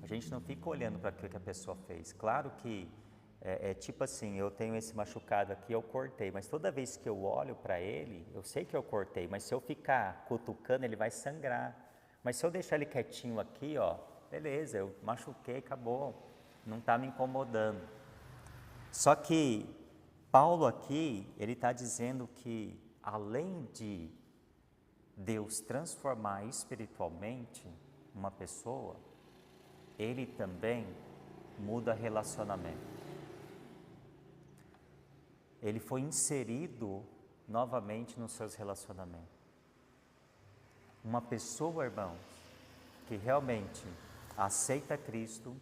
a gente não fica olhando para aquilo que a pessoa fez. Claro que é tipo assim, eu tenho esse machucado aqui, eu cortei, mas toda vez que eu olho para ele, eu sei que eu cortei, mas se eu ficar cutucando, ele vai sangrar. Mas se eu deixar ele quietinho aqui, ó, beleza, eu machuquei, acabou, não está me incomodando. Só que Paulo aqui, ele está dizendo que além de Deus transformar espiritualmente uma pessoa, Ele também muda relacionamento. Ele foi inserido novamente nos seus relacionamentos. Uma pessoa, irmãos, que realmente aceita Cristo,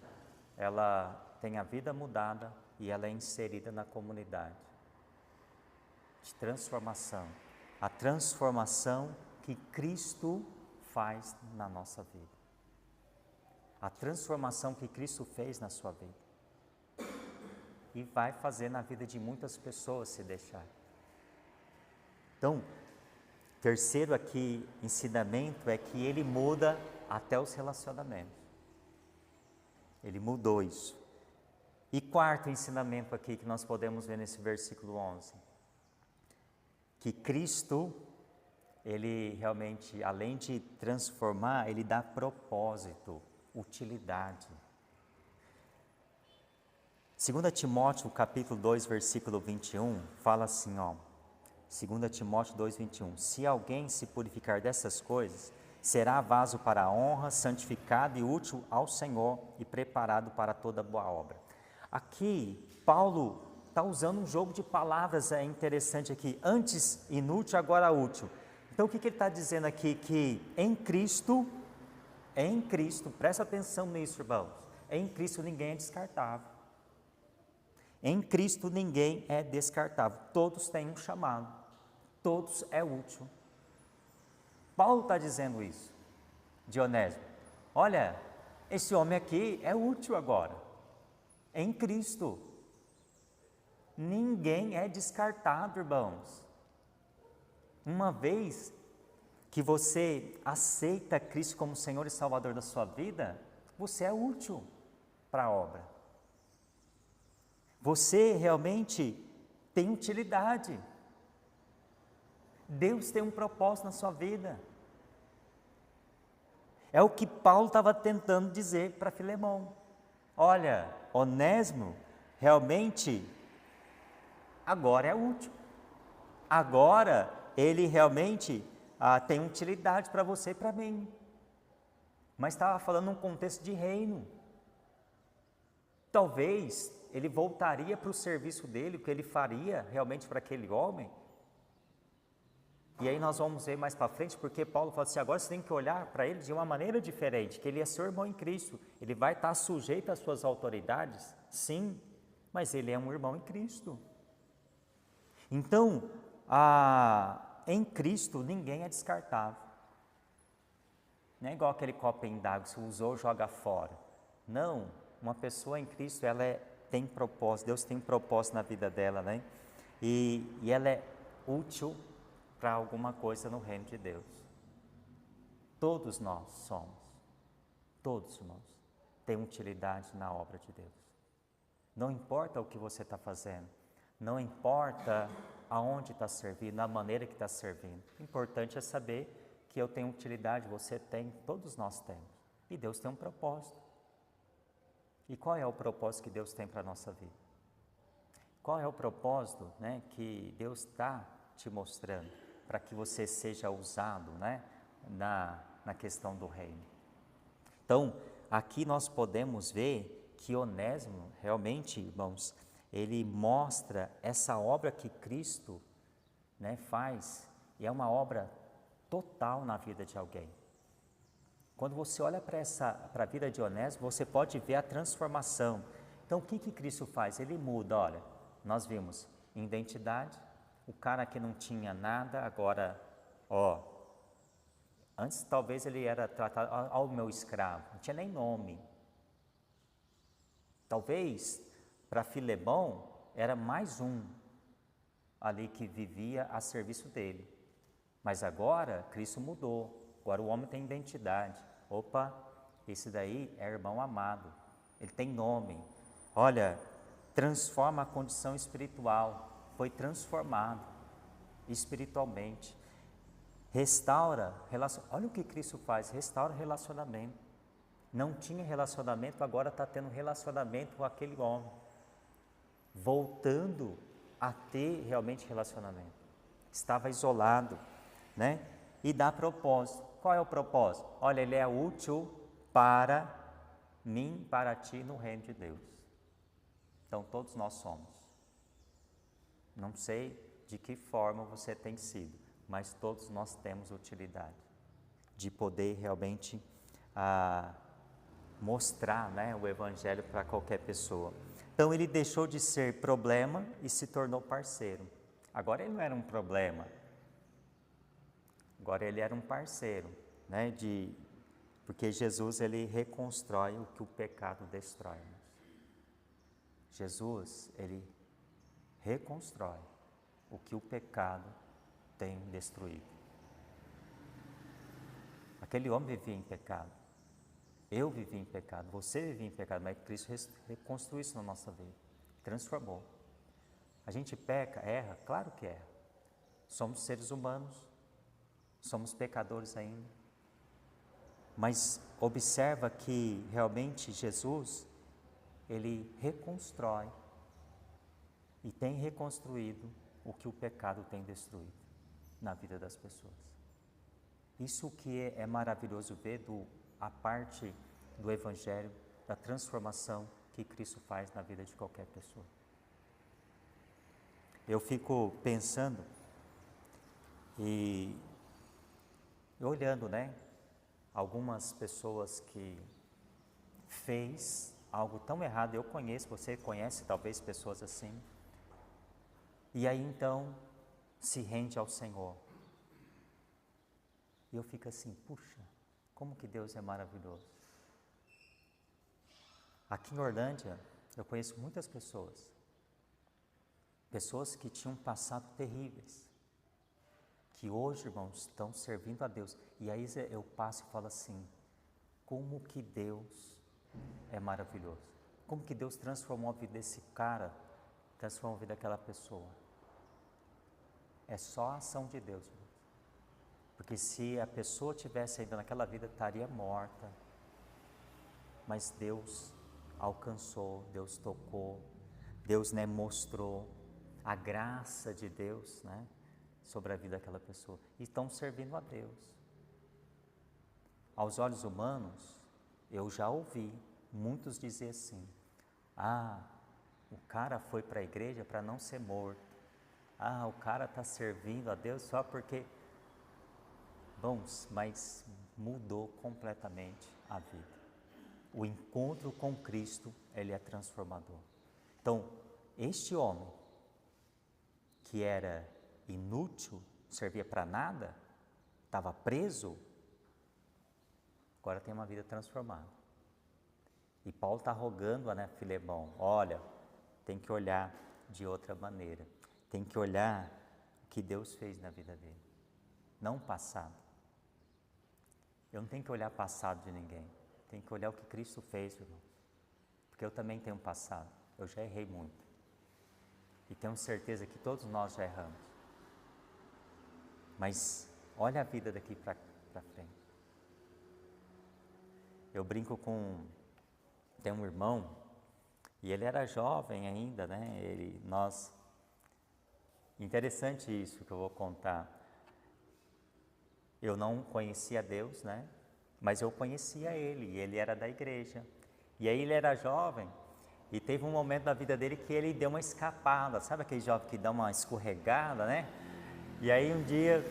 ela tem a vida mudada e ela é inserida na comunidade de transformação. A transformação que Cristo faz na nossa vida. A transformação que Cristo fez na sua vida. E vai fazer na vida de muitas pessoas se deixar. Então, terceiro aqui ensinamento é que ele muda até os relacionamentos. Ele mudou isso. E quarto ensinamento aqui que nós podemos ver nesse versículo 11. Que Cristo, ele realmente, além de transformar, ele dá propósito, utilidade. 2 Timóteo, capítulo 2, versículo 21, fala assim, ó. 2 Timóteo 2, 21. Se alguém se purificar dessas coisas, será vaso para a honra, santificado e útil ao Senhor e preparado para toda boa obra. Aqui, Paulo está usando um jogo de palavras interessante aqui. Antes inútil, agora útil. Então, o que ele está dizendo aqui? Que em Cristo, presta atenção nisso, irmãos. Em Cristo ninguém é descartável. Em Cristo ninguém é descartável. Todos têm um chamado. Todos é útil. Paulo está dizendo isso. Dionésio, olha, esse homem aqui é útil agora. Em Cristo. Ninguém é descartado, irmãos. Uma vez que você aceita Cristo como Senhor e Salvador da sua vida, você é útil para a obra. Você realmente tem utilidade. Deus tem um propósito na sua vida. É o que Paulo estava tentando dizer para Filemão. Olha, Onésimo realmente agora é útil. Agora ele realmente tem utilidade para você e para mim. Mas estava falando num contexto de reino. Talvez ele voltaria para o serviço dele, o que ele faria realmente para aquele homem. E aí nós vamos ver mais para frente, porque Paulo fala assim, agora você tem que olhar para ele de uma maneira diferente, que ele é seu irmão em Cristo, ele vai estar sujeito às suas autoridades, sim, mas ele é um irmão em Cristo. Então, em Cristo ninguém é descartável. Não é igual aquele copinho d'água, se usou, joga fora. Não, uma pessoa em Cristo, ela tem propósito, Deus tem propósito na vida dela, né? E ela é útil para alguma coisa no reino de Deus. Todos nós somos, todos nós, tem utilidade na obra de Deus. Não importa o que você está fazendo, não importa aonde está servindo, na maneira que está servindo. O importante é saber que eu tenho utilidade, você tem, todos nós temos. E Deus tem um propósito. E qual é o propósito que Deus tem para a nossa vida? Qual é o propósito, né, que Deus está te mostrando para que você seja usado, né, na questão do reino? Então, aqui nós podemos ver que Onésimo, realmente, irmãos, ele mostra essa obra que Cristo, né, faz, e é uma obra total na vida de alguém. Quando você olha para a vida de Onésimo, você pode ver a transformação. Então, o que Cristo faz? Ele muda, olha, nós vimos identidade, o cara que não tinha nada, agora, antes talvez ele era tratado, ao meu escravo, não tinha nem nome. Talvez, para Filemão, era mais um. ali que vivia a serviço dele. Mas agora Cristo mudou, agora o homem tem identidade. Opa, esse daí é irmão amado, ele tem nome. Olha, transforma a condição espiritual, foi transformado espiritualmente. Restaura, olha o que Cristo faz, restaura relacionamento. Não tinha relacionamento, agora está tendo relacionamento com aquele homem. Voltando a ter realmente relacionamento. Estava isolado, né? E dá propósito. Qual é o propósito? Olha, ele é útil para mim, para ti no reino de Deus. Então todos nós somos. Não sei de que forma você tem sido, mas todos nós temos utilidade de poder realmente mostrar, né, o Evangelho para qualquer pessoa. Então ele deixou de ser problema e se tornou parceiro. Agora ele não era um problema, agora ele era um parceiro, né, porque Jesus ele reconstrói o que o pecado destrói. Jesus ele reconstrói o que o pecado tem destruído. Aquele homem vivia em pecado, eu vivi em pecado, você vivia em pecado, mas Cristo reconstruiu isso na nossa vida, transformou. A gente peca, erra, claro que erra. Somos seres humanos, somos pecadores ainda. Mas observa que realmente Jesus, ele reconstrói e tem reconstruído o que o pecado tem destruído na vida das pessoas. Isso que é maravilhoso ver a parte do Evangelho, da transformação que Cristo faz na vida de qualquer pessoa. Eu fico pensando e olhando, né, algumas pessoas que fez algo tão errado, eu conheço, você conhece talvez pessoas assim, e aí então se rende ao Senhor. E eu fico assim, puxa, como que Deus é maravilhoso. Aqui em Orlândia, eu conheço muitas pessoas que tinham passado terríveis, que hoje, irmãos, estão servindo a Deus. E aí eu passo e falo assim, como que Deus é maravilhoso. Como que Deus transformou a vida desse cara, transformou a vida daquela pessoa. É só a ação de Deus, irmãos. Porque se a pessoa tivesse ainda naquela vida, estaria morta. Mas Deus alcançou, Deus tocou, Deus, né, mostrou a graça de Deus, né, sobre a vida daquela pessoa. E estão servindo a Deus. Aos olhos humanos, eu já ouvi muitos dizer assim, o cara foi para a igreja para não ser morto. O cara está servindo a Deus só porque... Bons, mas mudou completamente a vida. O encontro com Cristo, ele é transformador. Então, este homem, que era inútil, não servia para nada, estava preso, agora tem uma vida transformada. E Paulo está rogando, né, Filemão, olha, tem que olhar de outra maneira, tem que olhar o que Deus fez na vida dele, não o passado. Eu não tenho que olhar passado de ninguém, tenho que olhar o que Cristo fez, irmão. Porque eu também tenho um passado, eu já errei muito. E tenho certeza que todos nós já erramos. Mas olha a vida daqui para frente. Eu brinco tem um irmão, e ele era jovem ainda, né? Interessante isso que eu vou contar. Eu não conhecia Deus, né? Mas eu conhecia ele, e ele era da igreja. E aí ele era jovem, e teve um momento da vida dele que ele deu uma escapada. Sabe aquele jovem que dá uma escorregada, né? E aí um dia,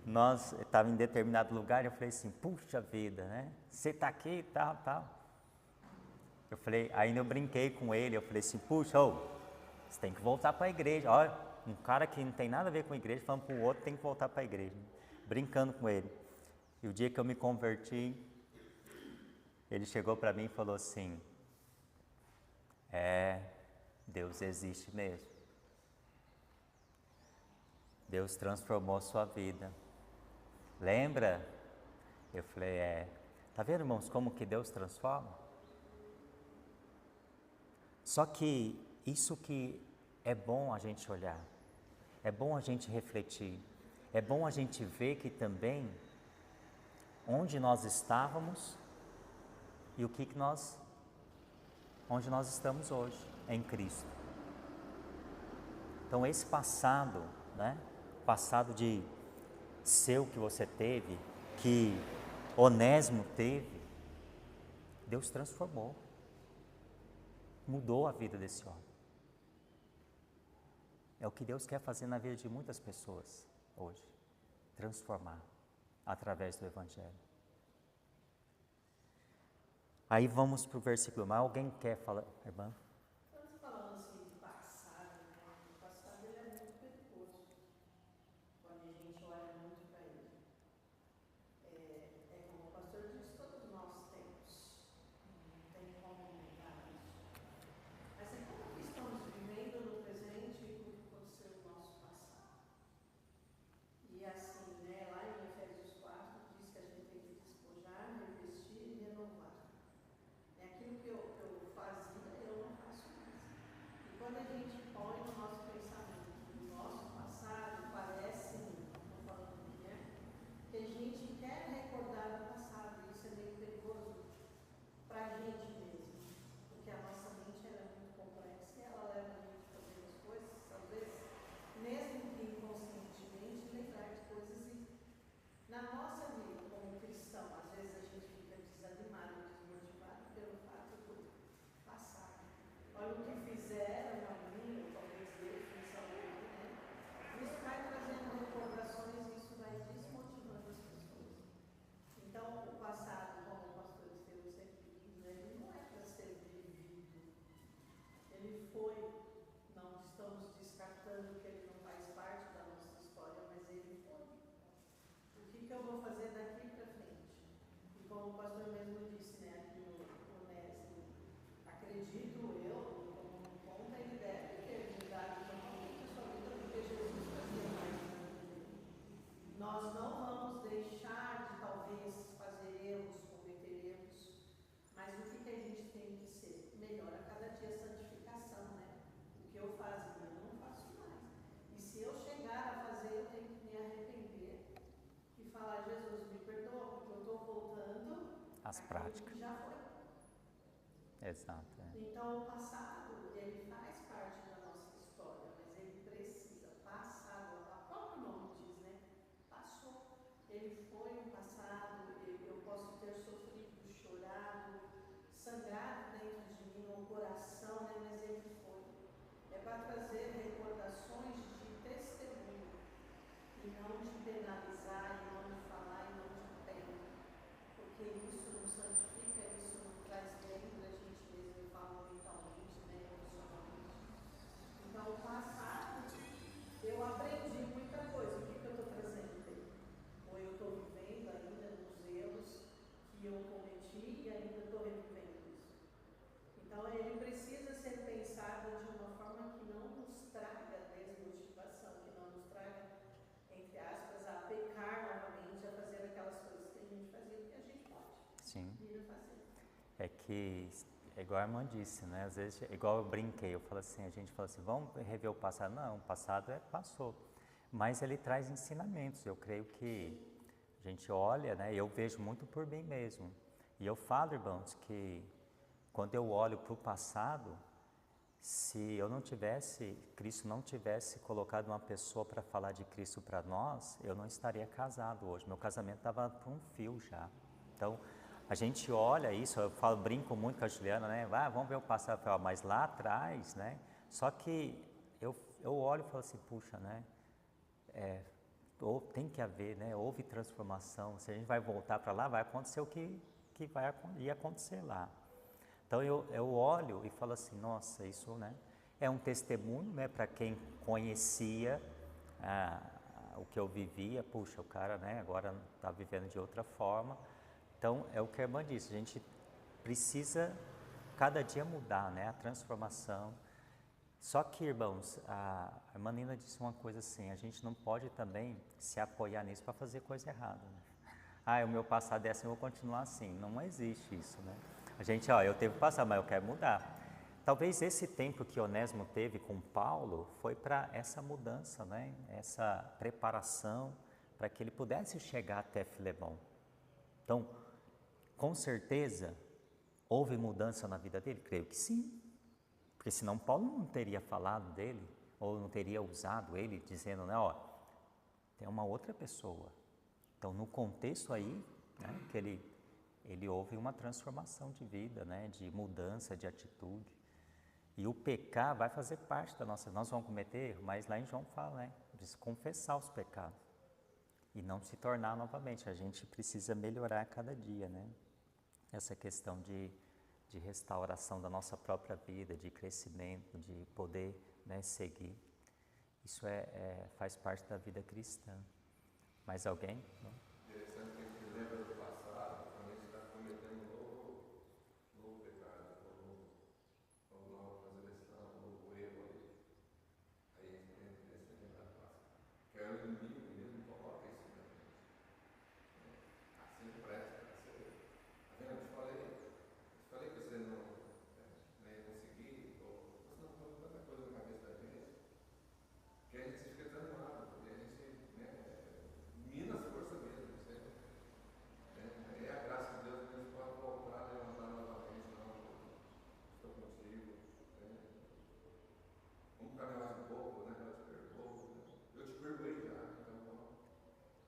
nós estávamos em determinado lugar, e eu falei assim, puxa vida, né? Você está aqui e tal. Eu falei, ainda eu brinquei com ele, eu falei assim, puxa, você tem que voltar para a igreja. Olha, um cara que não tem nada a ver com a igreja, falando para o outro, tem que voltar para a igreja. Brincando com ele. E o dia que eu me converti, ele chegou para mim e falou assim, Deus existe mesmo. Deus transformou sua vida. Lembra? Eu falei, tá vendo, irmãos, como que Deus transforma? Só que isso que é bom a gente olhar, é bom a gente refletir, é bom a gente ver que também onde nós estávamos e onde nós estamos hoje, em Cristo. Então esse passado, né? Passado de ser o que você teve, que Onésimo teve, Deus transformou, mudou a vida desse homem. É o que Deus quer fazer na vida de muitas pessoas hoje, transformar através do Evangelho. Aí vamos para o versículo, mas alguém quer falar, irmã? Estamos falando assim de passado, né? O passado ele é muito perigoso, quando a gente olha muito para ele. É como o pastor disse, todos nós temos, não tem como negar isso. Mas é como que estamos vivendo no presente e o que aconteceu no nosso passado. E assim, né, lá em Efésios 4 diz que a gente tem que despojar, revestir e renovar. É aquilo que eu fazia, eu não faço mais. E quando a gente põe no nosso pensamento, no nosso passado, parece, estou falando de mulher, que a gente quer recordar do passado. Isso é meio perigoso para a gente mesmo. Porque a nossa mente ela é muito complexa e ela leva a gente a fazer as coisas, às vezes, mesmo que inconscientemente, lembrar de coisas e na nossa vida como cristão, às vezes a gente fica desanimado, desmotivado pelo fato do passado. Olha o que fizeram a mim, ou talvez eu fiz a outro, né? Isso vai trazendo recordações e isso vai desmotivando as pessoas. Então, o passado, como o pastor Estevão sempre diz, né, ele não é para ser vivido. Ele foi, não estamos descartando que ele não faz parte da nossa história, mas ele foi. O que eu vou fazer daqui para frente? E como o pastor mesmo disse, né, aqui no Onésimo, acredito eu, como conta, ele deve ter mudado totalmente a sua vida, porque Jesus fazia parte da vida dele. Nós não vamos deixar de talvez fazer erros, cometer erros, mas o que a gente tem que ser? Melhor a cada dia a santificação, né? O que eu fazia, eu não faço mais. E se eu chegar a fazer, eu tenho que me arrepender e falar, Jesus, me perdoa, porque eu estou voltando As práticas. que já foi. Exato. Então, o passado, ele faz parte da nossa história, mas ele precisa, passado, o próprio nome diz, né? Passou. Ele foi um passado, eu posso ter sofrido, chorado, sangrado dentro de mim, no coração, né? Mas ele foi. É para trazer recordações de testemunho, e não de penalizar, e não de falar, e não de pena. Porque isso não santifica, isso não traz bem para a gente mesmo, eu falo mentalmente, né, emocionalmente. Então, o passado, eu aprendi muita coisa. O que eu estou trazendo dele? Ou eu estou vivendo ainda nos erros que eu cometi e ainda estou revivendo isso. Então, ele precisa ser pensado de uma forma que não nos traga desmotivação, que não nos traga, entre aspas, a pecar novamente, a fazer aquelas coisas que a gente fazia, porque a gente pode vir a fazer. É que, é igual a irmã disse, né? Às vezes, igual eu brinquei, eu falo assim, a gente fala assim, vamos rever o passado. Não, o passado passou. Mas ele traz ensinamentos. Eu creio que a gente olha, né? Eu vejo muito por mim mesmo. E eu falo, irmãos, que quando eu olho para o passado, se eu não tivesse, Cristo não tivesse colocado uma pessoa para falar de Cristo para nós, eu não estaria casado hoje. Meu casamento estava por um fio já. Então, a gente olha isso, eu falo, brinco muito com a Juliana, né? Vamos ver o passado, mas lá atrás, né? Só que eu olho e falo assim, puxa, né? Tem que haver, né? Houve transformação. Se a gente vai voltar para lá, vai acontecer o que ia acontecer lá. Então eu olho e falo assim, nossa, isso, né? É um testemunho, né? Para quem conhecia o que eu vivia, puxa, o cara, né? Agora está vivendo de outra forma. Então é o que a irmã disse, a gente precisa cada dia mudar, né? A transformação. Só que, irmãos, a irmã Nina disse uma coisa assim, a gente não pode também se apoiar nisso para fazer coisa errada, né? O meu passado é assim, eu vou continuar assim. Não existe isso, né? A gente, eu teve passado, mas eu quero mudar. Talvez esse tempo que Onésimo teve com Paulo foi para essa mudança, né? Essa preparação para que ele pudesse chegar até Filemão. Então, com certeza, houve mudança na vida dele? Creio que sim. Porque senão Paulo não teria falado dele, ou não teria usado ele, dizendo, né, tem uma outra pessoa. Então, no contexto aí, né, que ele houve uma transformação de vida, né, de mudança de atitude. E o pecar vai fazer parte da nossa... Nós vamos cometer erro, mas lá em João fala, né, de confessar os pecados. E não se tornar novamente. A gente precisa melhorar a cada dia, né? Essa questão de restauração da nossa própria vida, de crescimento, de poder, né, seguir. Isso faz parte da vida cristã. Mais alguém? Não? Interessante que a gente lembra do passado, quando a gente está cometendo um novo pecado, ou nova transgressão, um novo erro ali. Aí a gente tem que lembrar do passado. Que é o inimigo mesmo coloca isso na gente. Assim presta para ser. Tá vendo? Eu te falei que você não ia conseguir, ou você não põe tanta coisa na cabeça da gente, que a gente fica desanimado, porque a gente mina as forças mesmo. É a graça de Deus que a gente pode voltar a levantar novamente. Não, estou contigo. Vamos caminhar mais um pouco, né? Eu te perdoo. Eu te perdoei já. Então,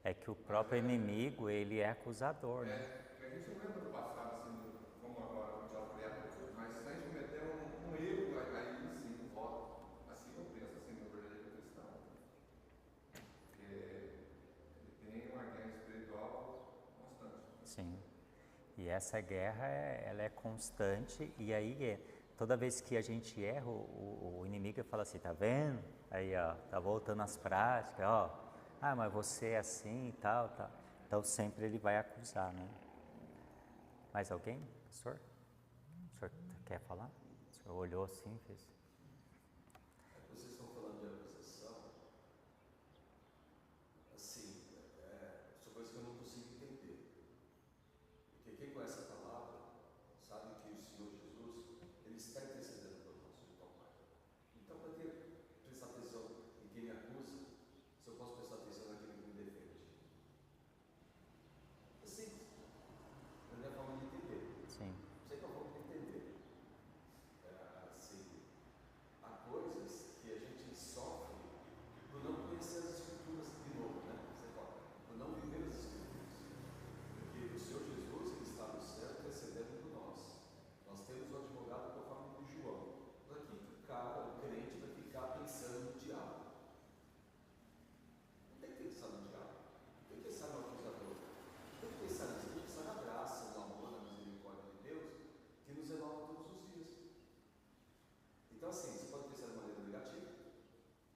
é que o próprio inimigo, ele é acusador, né? que a gente não lembra do passado assim, como agora, como já preto, mas se a gente cometer um erro, aí sim, volta. Assim eu penso assim, no verdadeiro cristão. Porque ele tem uma guerra espiritual constante. Sim. E essa guerra, ela é constante, e aí toda vez que a gente erra, o inimigo fala assim, tá vendo? Aí, tá voltando às práticas, mas você é assim e tal, tal. Então sempre ele vai acusar, né? Mais alguém, pastor? O senhor quer falar? O senhor olhou assim, fez... Vocês estão falando de acusação, assim, são coisas que eu não consigo entender. Porque quem conhece a palavra sabe que o Senhor Jesus, ele está intercedendo por nós, junto ao Pai. Então, para que prestar atenção em quem me acusa, se eu posso prestar atenção naquele que me defende? É simples. É a minha forma de entender. Sim. Não sei qual forma de entender. Assim, há coisas que a gente sofre por não conhecer as Escrituras de novo, né? Você fala, por não viver as Escrituras. Porque o Senhor Jesus, ele está no céu intercedendo por nós. Nós temos um advogado conforme de João. Para que o cara, o crente, vai ficar pensando no diabo? Não tem que pensar no diabo. Tem que pensar no acusador. Tem que pensar nisso. Tem que pensar na graça, no amor, na misericórdia de Deus, que nos renova todos os dias. Então, assim, você pode pensar de maneira negativa,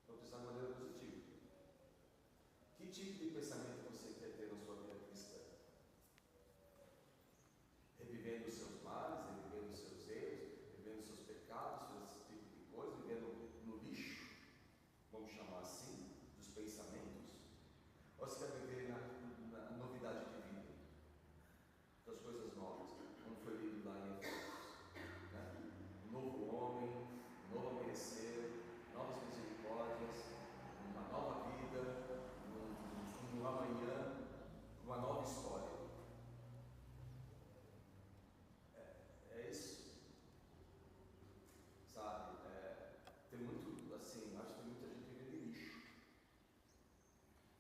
pode pensar de maneira positiva. Que tipo de pensamento você quer ter na sua vida cristã? Revivendo os seus males, revivendo os seus erros, revivendo os seus pecados, esse tipo de coisa, vivendo no lixo, vamos chamar assim, dos pensamentos? Ou você quer viver na novidade de vida, das coisas novas, como foi lido lá em Efésios, né? Um novo homem, um novo amanhecer, novas misericórdias, uma nova vida, um amanhã, uma nova história. É isso, sabe? Tem muito, assim, acho que tem muita gente que vive lixo.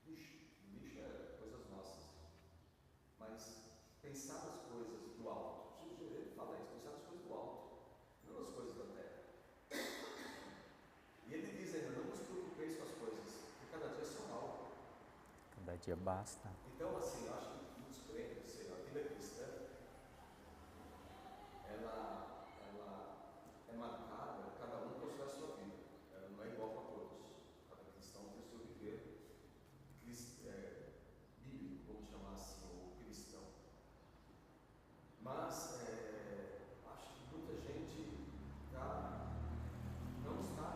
Lixo é coisas nossas. Mas pensar nas coisas do alto, ele fala isso, pensar nas coisas do alto, não nas coisas da terra. E ele diz ainda, não vos preocupeis com as coisas, porque cada dia são mal. Cada dia basta. Então, assim, eu acho que muitos crentes, a vida cristã, ela é marcada, cada um constrói a sua vida. Ela não é igual para todos. Cada cristão tem o seu viver bíblico, vamos chamar assim, ou cristão. Mas acho que muita gente não está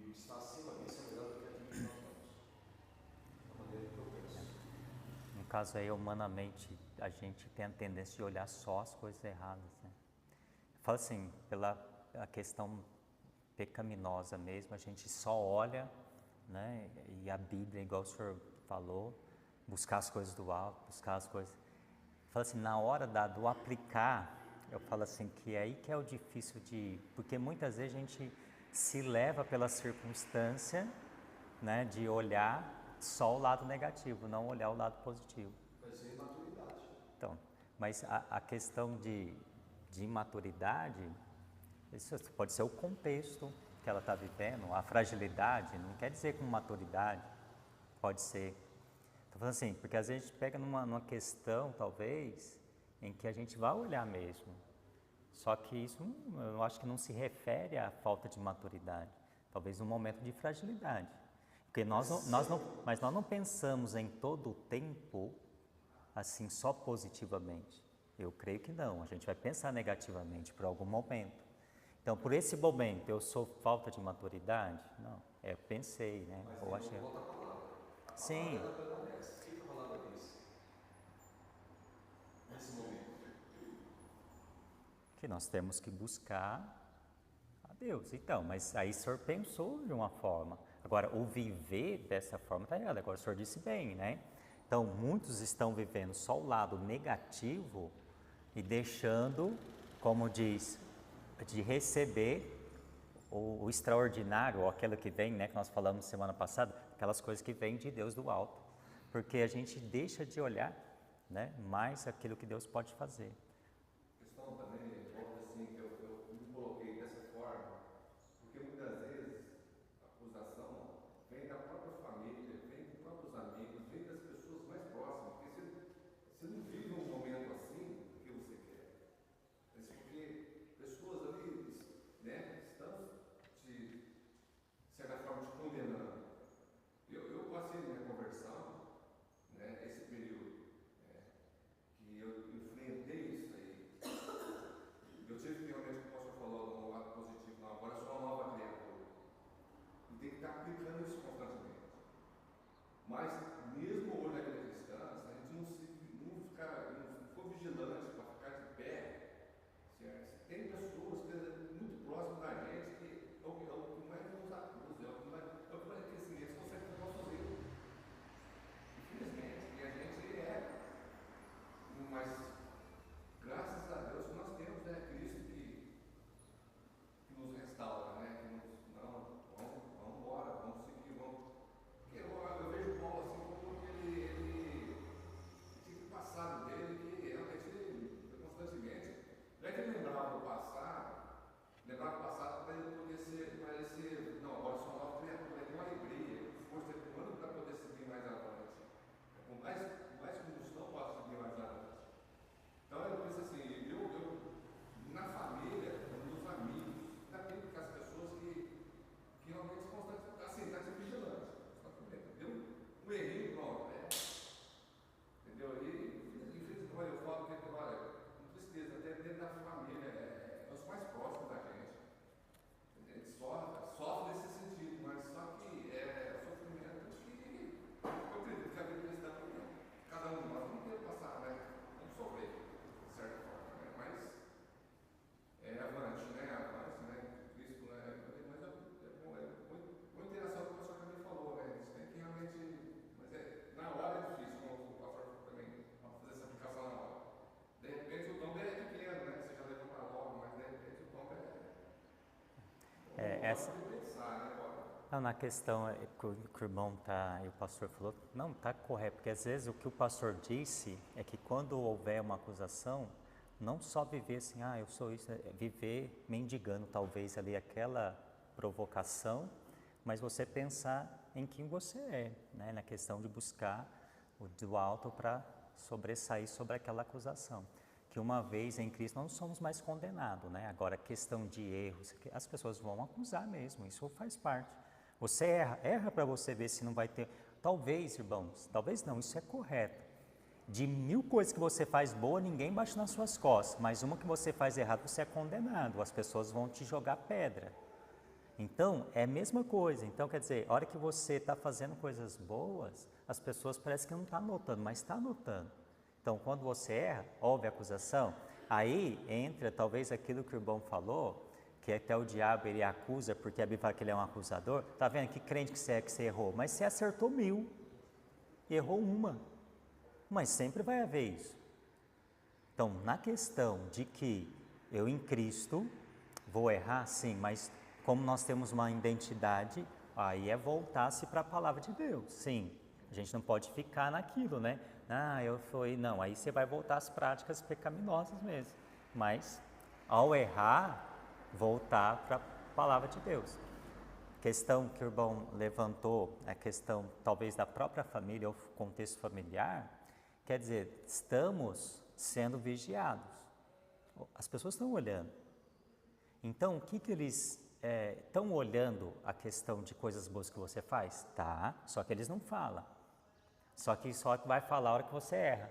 o que está acima disso é melhor do que aquilo que nós vamos. Da maneira que eu penso. No caso aí, humanamente, a gente tem a tendência de olhar só as coisas erradas, né? Fala assim, pela a questão pecaminosa mesmo, a gente só olha, né? E a Bíblia, igual o senhor falou, buscar as coisas do alto, buscar as coisas... Fala assim, na hora do aplicar, eu falo assim, que é aí que é o difícil de... Porque muitas vezes a gente se leva pela circunstância, né, de olhar só o lado negativo, não olhar o lado positivo. Mas é imaturidade. Então, mas a questão de imaturidade, isso pode ser o contexto que ela está vivendo, a fragilidade, não quer dizer com maturidade, pode ser. Estou falando assim, porque às vezes a gente pega numa questão, talvez, em que a gente vai olhar mesmo, só que isso eu acho que não se refere à falta de maturidade, talvez um momento de fragilidade. Porque mas nós não pensamos em todo o tempo assim só positivamente. Eu creio que não, a gente vai pensar negativamente por algum momento. Então, por esse momento, eu sou falta de maturidade? Não, eu pensei, né? Mas ou achei. volta a palavra. A Sim. palavra permanece. O que a palavra diz? Nesse momento. Que nós temos que buscar a Deus. Então, mas aí o senhor pensou de uma forma. Agora, o viver dessa forma está errado. Agora, o senhor disse bem, né? Então, muitos estão vivendo só o lado negativo e deixando, como diz, de receber o extraordinário, ou aquilo que vem, né, que nós falamos semana passada, aquelas coisas que vêm de Deus do alto. Porque a gente deixa de olhar, né, mais aquilo que Deus pode fazer. A questão também, volta assim, que eu me coloquei dessa forma, porque muitas vezes a acusação vem da própria família, vem dos próprios amigos, vem das pessoas mais próximas, porque você não vive um momento assim que você quer. É porque pessoas ali, né, estão de certa forma te condenando. Eu passei na minha conversão, né, esse período, né, que eu enfrentei isso aí. Eu tive que realmente, como o pastor falou, no lado positivo, não, agora eu sou uma nova criatura. E tem que estar aplicando isso constantemente. Mas, mesmo hoje na vida cristã, se a gente não for vigilante para ficar de pé, tem pessoas que muito próximas da gente que é o que mais nos acusa, é o que mais que assim, eles conseguem os nossos erros. Infelizmente, e a gente é. Mas, graças a Deus, nós temos Cristo que nos restaura, né? Que nos, não, vamos embora, vamos seguir, vamos. Porque eu vejo Paulo assim como ele tinha que passado dele, que realmente constantemente. Não é que ele lembrava do passado para ele poder ser, não, agora sou uma nova criatura, tem uma alegria, força humana para poder seguir mais avante. Com mais combustão posso seguir mais avante. Então eu penso assim, na família, nos amigos, ainda tem aquelas pessoas que realmente constantemente, assim, está sendo vigilante. Deu um errinho, pronto, entendeu? E infelizmente, olha, eu falo que, olha, com tristeza, até dentro da família, é os mais próximos da gente. A gente sofre nesse sentido, mas só que é sofrimento que eu acredito que a vida cristã, cada um de nós não tem que passar, né? Vamos sofrer, de certa forma, né? Mas avante, né? Cristo, né? Mas muita interação que o pastor também falou, né? A gente tem que realmente. Mas na hora é difícil, como o pastor também fazer essa aplicação na hora. De repente o tombo é pequeno, né? Você já levanta logo, mas de repente o tombo Essa... pensar, né? Não, na questão que o irmão tá, e o pastor falou, não, está correto, porque às vezes o que o pastor disse é que quando houver uma acusação, não só viver assim, eu sou isso, viver mendigando talvez ali aquela provocação, mas você pensar em quem você é, né, na questão de buscar o do alto para sobressair sobre aquela acusação. Que uma vez em Cristo não somos mais condenados, né? Agora, questão de erros, as pessoas vão acusar mesmo, isso faz parte. Você erra para você ver se não vai ter. Talvez, irmãos, talvez não, isso é correto. De 1000 coisas que você faz boa, ninguém bate nas suas costas, mas uma que você faz errado, você é condenado, as pessoas vão te jogar pedra. Então, é a mesma coisa. Então, quer dizer, a hora que você está fazendo coisas boas, as pessoas parecem que não estão notando, mas está notando. Então, quando você erra, houve acusação, aí entra talvez aquilo que o irmão falou, que até o diabo ele acusa, porque a Bíblia fala que ele é um acusador. Está vendo que crente que você errou? Mas você acertou 1000, errou uma. Mas sempre vai haver isso. Então, na questão de que eu em Cristo vou errar, sim, mas como nós temos uma identidade, aí é voltar-se para a palavra de Deus, sim. A gente não pode ficar naquilo, né? Não, aí você vai voltar às práticas pecaminosas mesmo. Mas, ao errar, voltar para a palavra de Deus. Questão que o irmão levantou, a questão talvez da própria família ou contexto familiar, quer dizer, estamos sendo vigiados. As pessoas estão olhando. Então, o que eles estão olhando a questão de coisas boas que você faz? Tá, só que eles não falam. Só que vai falar a hora que você erra.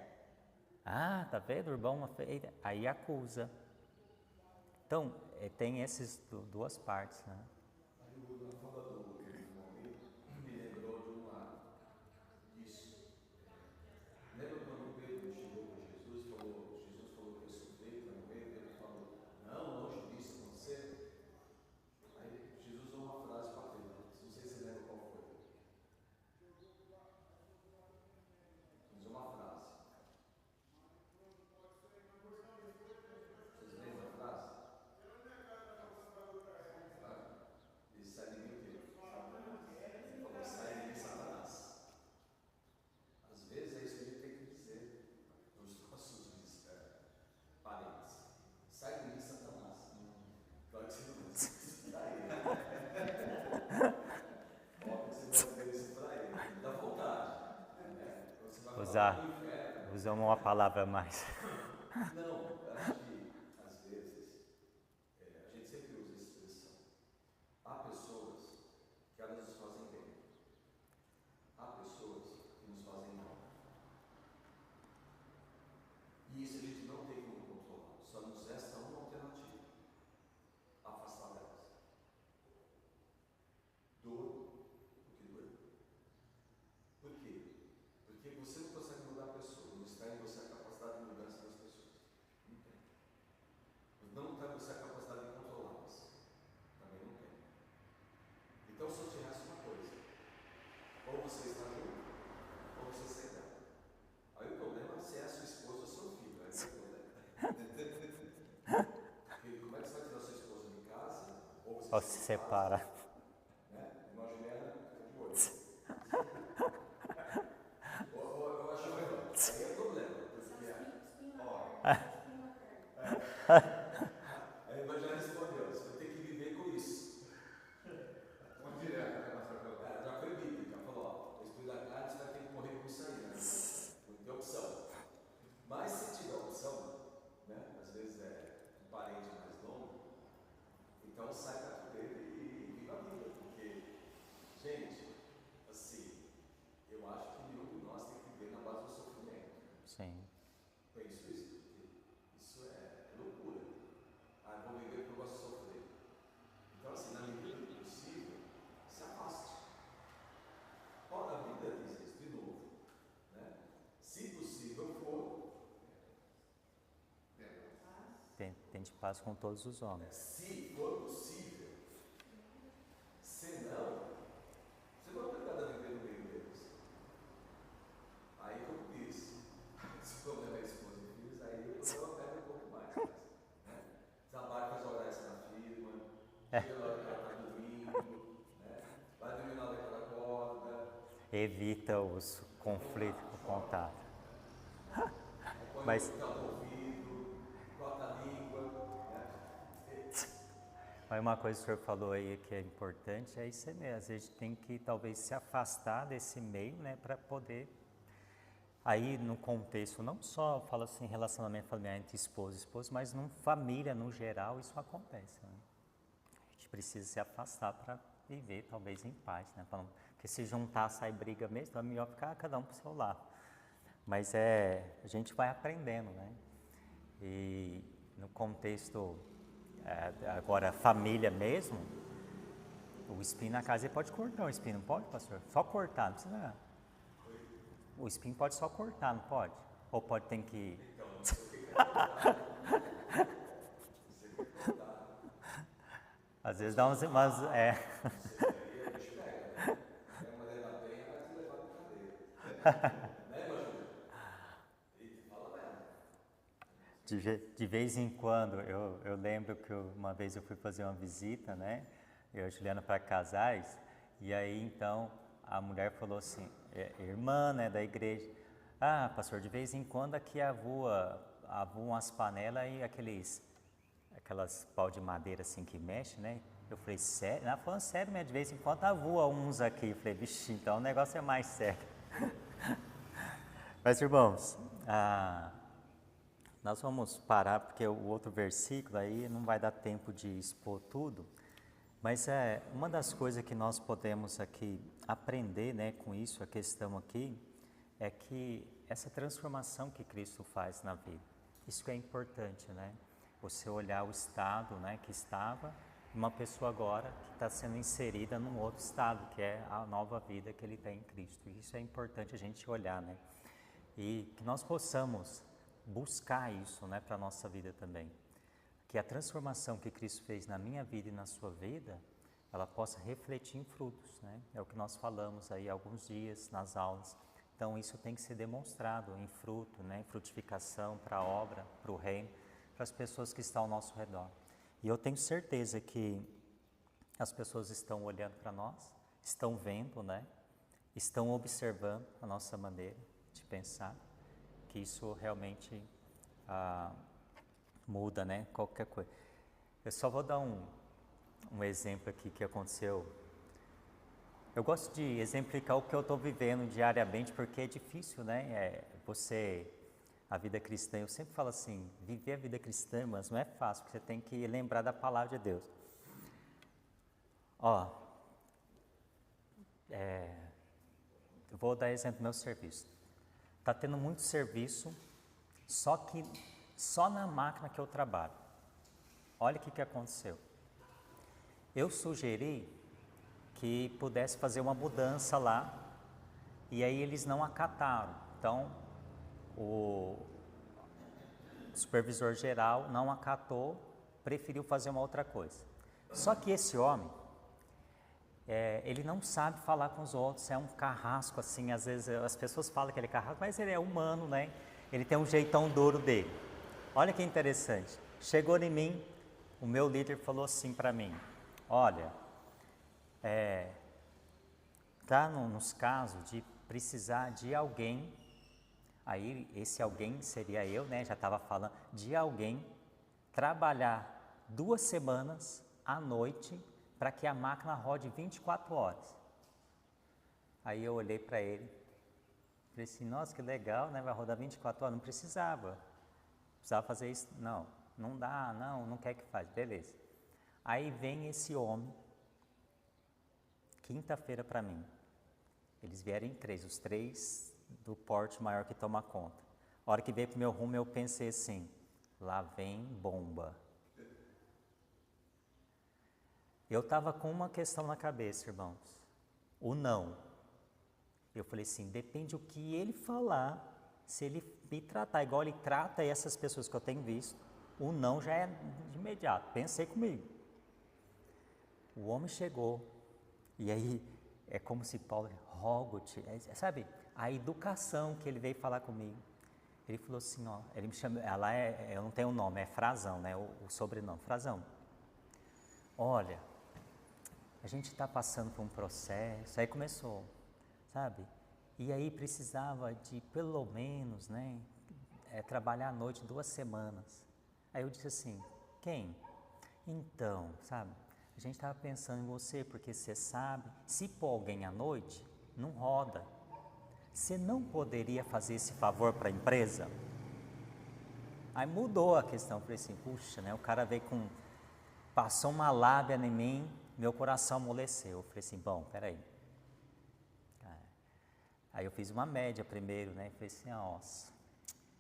Ah, tá vendo, irmão? Aí acusa. Então, tem essas duas partes, né? Aí a fala do querido amigo me lembrou disso. Lembra quando Pedro chegou para Jesus falou que eu sofri para morrer? Pedro falou, não, longe disso acontecer. Aí Jesus usou uma frase para Pedro, não sei se você lembra qual foi. Usou uma frase. Vocês lembram a frase? Ele sai de mim o quê? Ele falou, sai de mim, Satanás. Às vezes é isso que a gente tem que dizer para os nossos parentes. Sai de mim, Satanás. Claro que você não diz para ele. Óbvio que você vai dizer isso para ele. Dá vontade. Você vai falar do inferno. Usar uma palavra a mais. Não, eu acho que às vezes a gente sempre usa essa expressão. Há pessoas que elas nos fazem bem. Há pessoas que nos fazem mal. E isso a gente não tem como controlar. Só nos resta uma alternativa: afastar delas. Dor o que doer. Por quê? Porque você não consegue mudar a pessoa. Não está em você a capacidade de mudança das pessoas. Não tem. Não está em você a capacidade de controlá-las. Também não tem. Então só te resta uma coisa: ou você está junto, ou você sai dela. Aí o problema é se é a sua esposa ou seu filho. Aí é o problema. Porque como é que você vai tirar sua esposa de casa? Ou se separa. Né? Uma Juliana fica de olho. Eu acho melhor. Aí é problema. Aí ela já respondeu: você vai ter que viver com isso. Vamos direto, né, pastor? Já foi bíblica, falou: ó, o espírito da carne você vai ter que morrer com isso aí, né? Não tem opção. Mas se tiver opção, né? Às vezes é um parente mais longo, então sai perto dele e viva a vida. Porque, gente, assim, eu acho que nenhum de nós tem que viver na base do sofrimento. Sim. Penso isso, porque isso é loucura. Ah, vou viver porque eu gosto de sofrer. Então, assim, na medida do possível, se afaste. A vida diz isso de novo, né? Se possível for, Tente paz com todos os homens. se for possível. Se não, você não é obrigado a viver no meio deles. Aí, como disse, se o problema é esposa e filhos, aí o problema pega um pouco mais. Né? Trabalha, faz horas na firma, chega na hora que ela está dormindo, né? Vai dormir na hora que ela acorda. Evita os conflitos, o contato. Põe Mas- o no ouvido, corta a língua. Né? Mas uma coisa que o senhor falou aí que é importante é isso mesmo. A gente tem que talvez se afastar desse meio, né, para poder. Aí no contexto, não só fala assim, relacionamento familiar entre esposa e esposa, mas família no geral, isso acontece. Né? A gente precisa se afastar para viver talvez em paz, né? Porque se juntar, sai briga mesmo, então é melhor ficar cada um para o seu lado. Mas a gente vai aprendendo, né? E no contexto, agora família mesmo, O espinho na casa, ele pode cortar o espinho, não pode, pastor? Só cortar, não precisa. O espinho pode só cortar, não pode? Ou pode ter que... Então, não sei o que é. Às vezes dá umas... Aí a gente pega, né? É uma maneira da penha, mas levar de cadeira. Né, Maju? E fala mesmo. De vez em quando, eu lembro que uma vez eu fui fazer uma visita, né? Eu e a Juliana para casais, e aí então a mulher falou assim, irmã, né, da igreja, ah, pastor, de vez em quando aqui avoam umas panelas e aquelas pau de madeira assim que mexe, né? Eu falei, sério? Ela falando sério, mas de vez em quando avoa uns aqui. Eu falei, vixe, então o negócio é mais sério. Mas irmãos, nós vamos parar porque o outro versículo aí não vai dar tempo de expor tudo, mas uma das coisas que nós podemos aqui aprender, né, com isso, a questão aqui, é que essa transformação que Cristo faz na vida, isso que é importante, né? Você olhar o estado, né, que estava, uma pessoa agora que está sendo inserida num outro estado, que é a nova vida que ele tem em Cristo. Isso é importante a gente olhar, né? E que nós possamos buscar isso, né, para a nossa vida também. Que a transformação que Cristo fez na minha vida e na sua vida, ela possa refletir em frutos, né? É o que nós falamos aí há alguns dias nas aulas. Então isso tem que ser demonstrado em fruto, né, em frutificação para a obra, para o reino, para as pessoas que estão ao nosso redor. E eu tenho certeza que as pessoas estão olhando para nós, estão vendo, né, estão observando a nossa maneira de pensar, que isso realmente muda, né, qualquer coisa. Eu só vou dar um exemplo aqui que aconteceu. Eu gosto de exemplificar o que eu estou vivendo diariamente, porque é difícil, né, a vida cristã, eu sempre falo assim, viver a vida cristã, mas não é fácil, porque você tem que lembrar da palavra de Deus. Ó, eu vou dar exemplo do meu serviço. Está tendo muito serviço, só que só na máquina que eu trabalho. Olha o que aconteceu. Eu sugeri que pudesse fazer uma mudança lá, e aí eles não acataram. Então, o supervisor geral não acatou, preferiu fazer uma outra coisa. Só que esse homem, ele não sabe falar com os outros, é um carrasco assim, às vezes as pessoas falam que ele é carrasco, mas ele é humano, né? Ele tem um jeitão duro dele. Olha que interessante, chegou em mim, o meu líder falou assim para mim, olha, tá nos casos de precisar de alguém. Aí esse alguém seria eu, né? Já estava falando de alguém trabalhar 2 semanas à noite para que a máquina rode 24 horas. Aí eu olhei para ele, falei assim, nossa, que legal, né? Vai rodar 24 horas, não precisava fazer isso, não dá, não quer que faz, beleza. Aí vem esse homem, quinta-feira para mim, eles vieram em 3, os 3 do porte maior que toma conta. A hora que veio pro meu rumo, eu pensei assim, lá vem bomba. Eu estava com uma questão na cabeça, irmãos, o não. Eu falei assim, depende do que ele falar, se ele me tratar igual ele trata essas pessoas que eu tenho visto, o não já é de imediato, pensei comigo. O homem chegou, e aí é como se Paulo, rogo-te, sabe, a educação que ele veio falar comigo. Ele falou assim, ó, ele me chama, eu não tenho o nome, é Frazão, né, o sobrenome, Frazão. Olha, a gente está passando por um processo, aí começou, sabe, e aí precisava de pelo menos, né, trabalhar à noite 2 semanas. Aí eu disse assim, quem? Então, sabe, a gente estava pensando em você, porque você sabe, se pôr alguém à noite, não roda. Você não poderia fazer esse favor para a empresa? Aí mudou a questão, eu falei assim, puxa, né, o cara veio passou uma lábia em mim, meu coração amoleceu. Eu falei assim, bom, peraí. Aí eu fiz uma média primeiro, né, falei assim, nossa,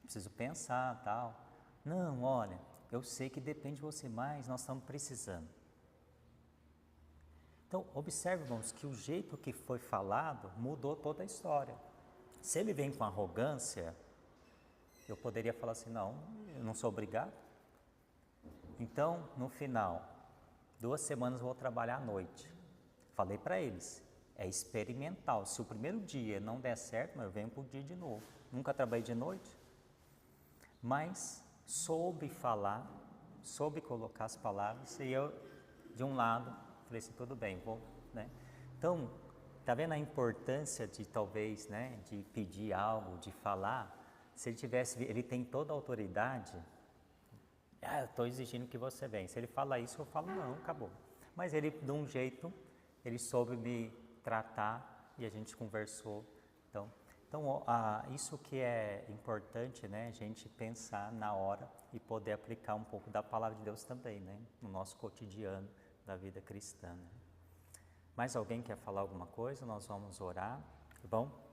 preciso pensar, tal. Não, olha, eu sei que depende de você, mas nós estamos precisando. Então, observe, irmãos, que o jeito que foi falado mudou toda a história. Se ele vem com arrogância, eu poderia falar assim, não, eu não sou obrigado. Então, no final, 2 semanas eu vou trabalhar à noite. Falei para eles, é experimental. Se o primeiro dia não der certo, eu venho para o dia de novo. Nunca trabalhei de noite. Mas soube falar, soube colocar as palavras, e eu, de um lado, falei assim, tudo bem, vou, né? Então, tá vendo a importância de talvez, né, de pedir algo, de falar? Se ele tivesse, ele tem toda a autoridade, eu estou exigindo que você venha. Se ele fala isso, eu falo não, acabou. Mas ele, de um jeito, ele soube me tratar e a gente conversou. Então isso que é importante, né, a gente pensar na hora e poder aplicar um pouco da palavra de Deus também, né, no nosso cotidiano da vida cristã. Né? Mais alguém quer falar alguma coisa? Nós vamos orar, tá bom?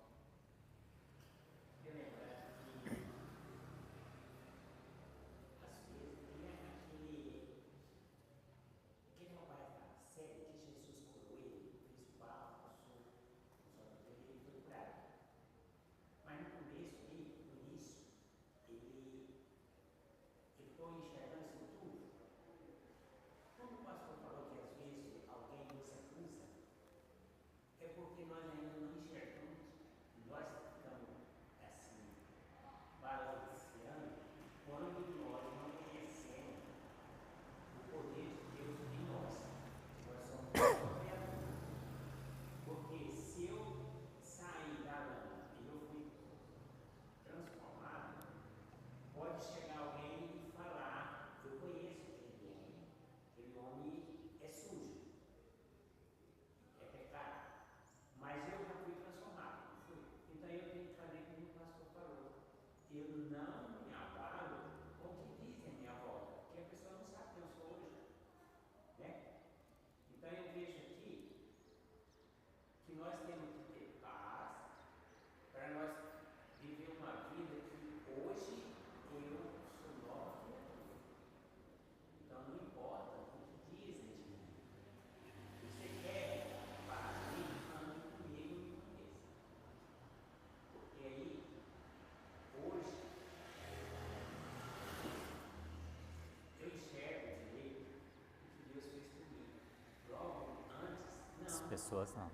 As pessoas não.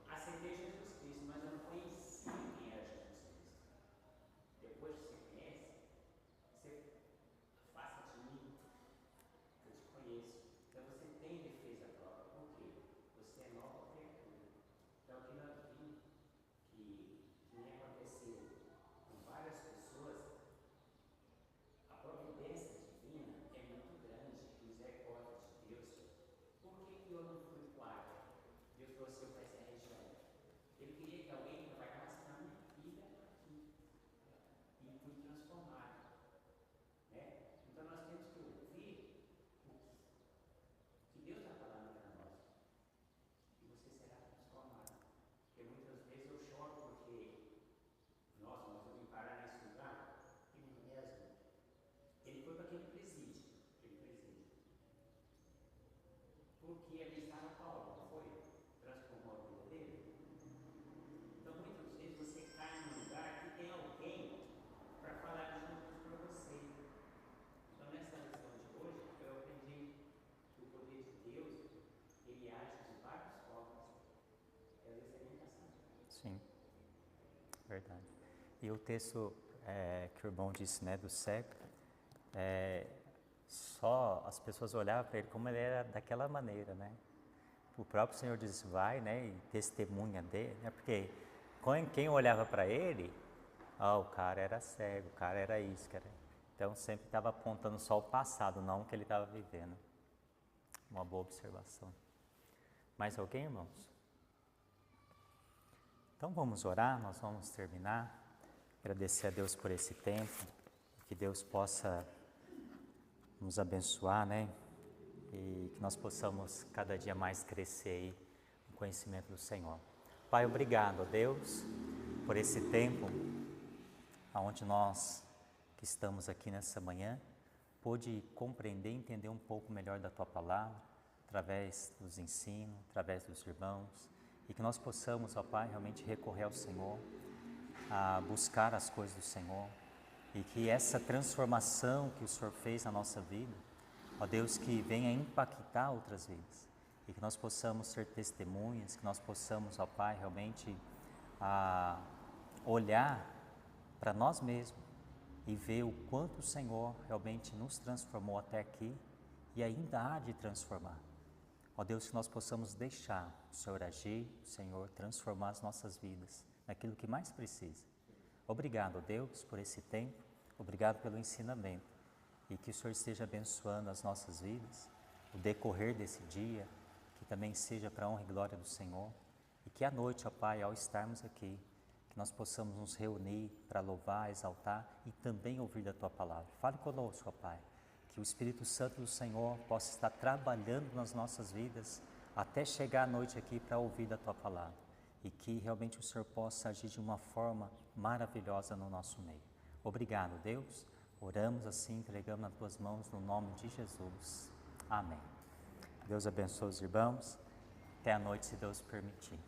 Aceitei Jesus Cristo, mas eu não conhecia quem era Jesus Cristo. Depois que você conhece, você afasta de mim, eu te conheço. Então você tem defesa própria. Por quê? Você é nova criatura. Então o que nós vimos que me aconteceu com várias pessoas, a providência divina é muito grande, a misericórdia de Deus. Por que eu não fui guarda? Deus trouxe eu para essa região. Ele queria que alguém trabalhasse na minha vida aqui e fui transformado, né? Então nós temos que ouvir o que Deus está falando para nós e você será transformado. Porque muitas vezes eu choro porque nossa, nós vamos parar nesse lugar e mesmo ele foi para aquele presídio, porque ali estava Paulo, não foi? Transformou a vida dele. Então, muitas vezes você cai num lugar que tem alguém para falar de Jesus para você. Então, nessa lição de hoje, eu aprendi que o poder de Deus, ele age de várias formas. E às vezes é nem passando. Sim, verdade. E o texto que o irmão disse, né, do cego, só as pessoas olhavam para ele como ele era daquela maneira, né? O próprio Senhor disse, vai, né, e testemunha dele, né? Porque quem olhava para ele, o cara era cego, o cara era isso, cara. Então sempre estava apontando só o passado, não o que ele estava vivendo. Uma boa observação. Mais alguém, irmãos? Então vamos orar, nós vamos terminar. Agradecer a Deus por esse tempo, que Deus possa nos abençoar, né? E que nós possamos cada dia mais crescer aí no conhecimento do Senhor. Pai, obrigado a Deus por esse tempo onde nós que estamos aqui nessa manhã, pôde compreender e entender um pouco melhor da Tua Palavra, através dos ensinos, através dos irmãos, e que nós possamos, ó Pai, realmente recorrer ao Senhor, a buscar as coisas do Senhor, e que essa transformação que o Senhor fez na nossa vida, ó Deus, que venha impactar outras vidas, e que nós possamos ser testemunhas, que nós possamos, ó Pai, realmente olhar para nós mesmos e ver o quanto o Senhor realmente nos transformou até aqui e ainda há de transformar. Ó Deus, que nós possamos deixar o Senhor agir, o Senhor transformar as nossas vidas naquilo que mais precisa. Obrigado, Deus, por esse tempo, obrigado pelo ensinamento, e que o Senhor esteja abençoando as nossas vidas, o decorrer desse dia, que também seja para a honra e glória do Senhor, e que à noite, ó Pai, ao estarmos aqui, que nós possamos nos reunir para louvar, exaltar e também ouvir da Tua Palavra. Fale conosco, ó Pai, que o Espírito Santo do Senhor possa estar trabalhando nas nossas vidas até chegar à noite aqui para ouvir da Tua Palavra, e que realmente o Senhor possa agir de uma forma maravilhosa no nosso meio. Obrigado, Deus. Oramos assim, entregamos nas Tuas mãos, no nome de Jesus. Amém. Deus abençoe os irmãos. Até a noite, se Deus permitir.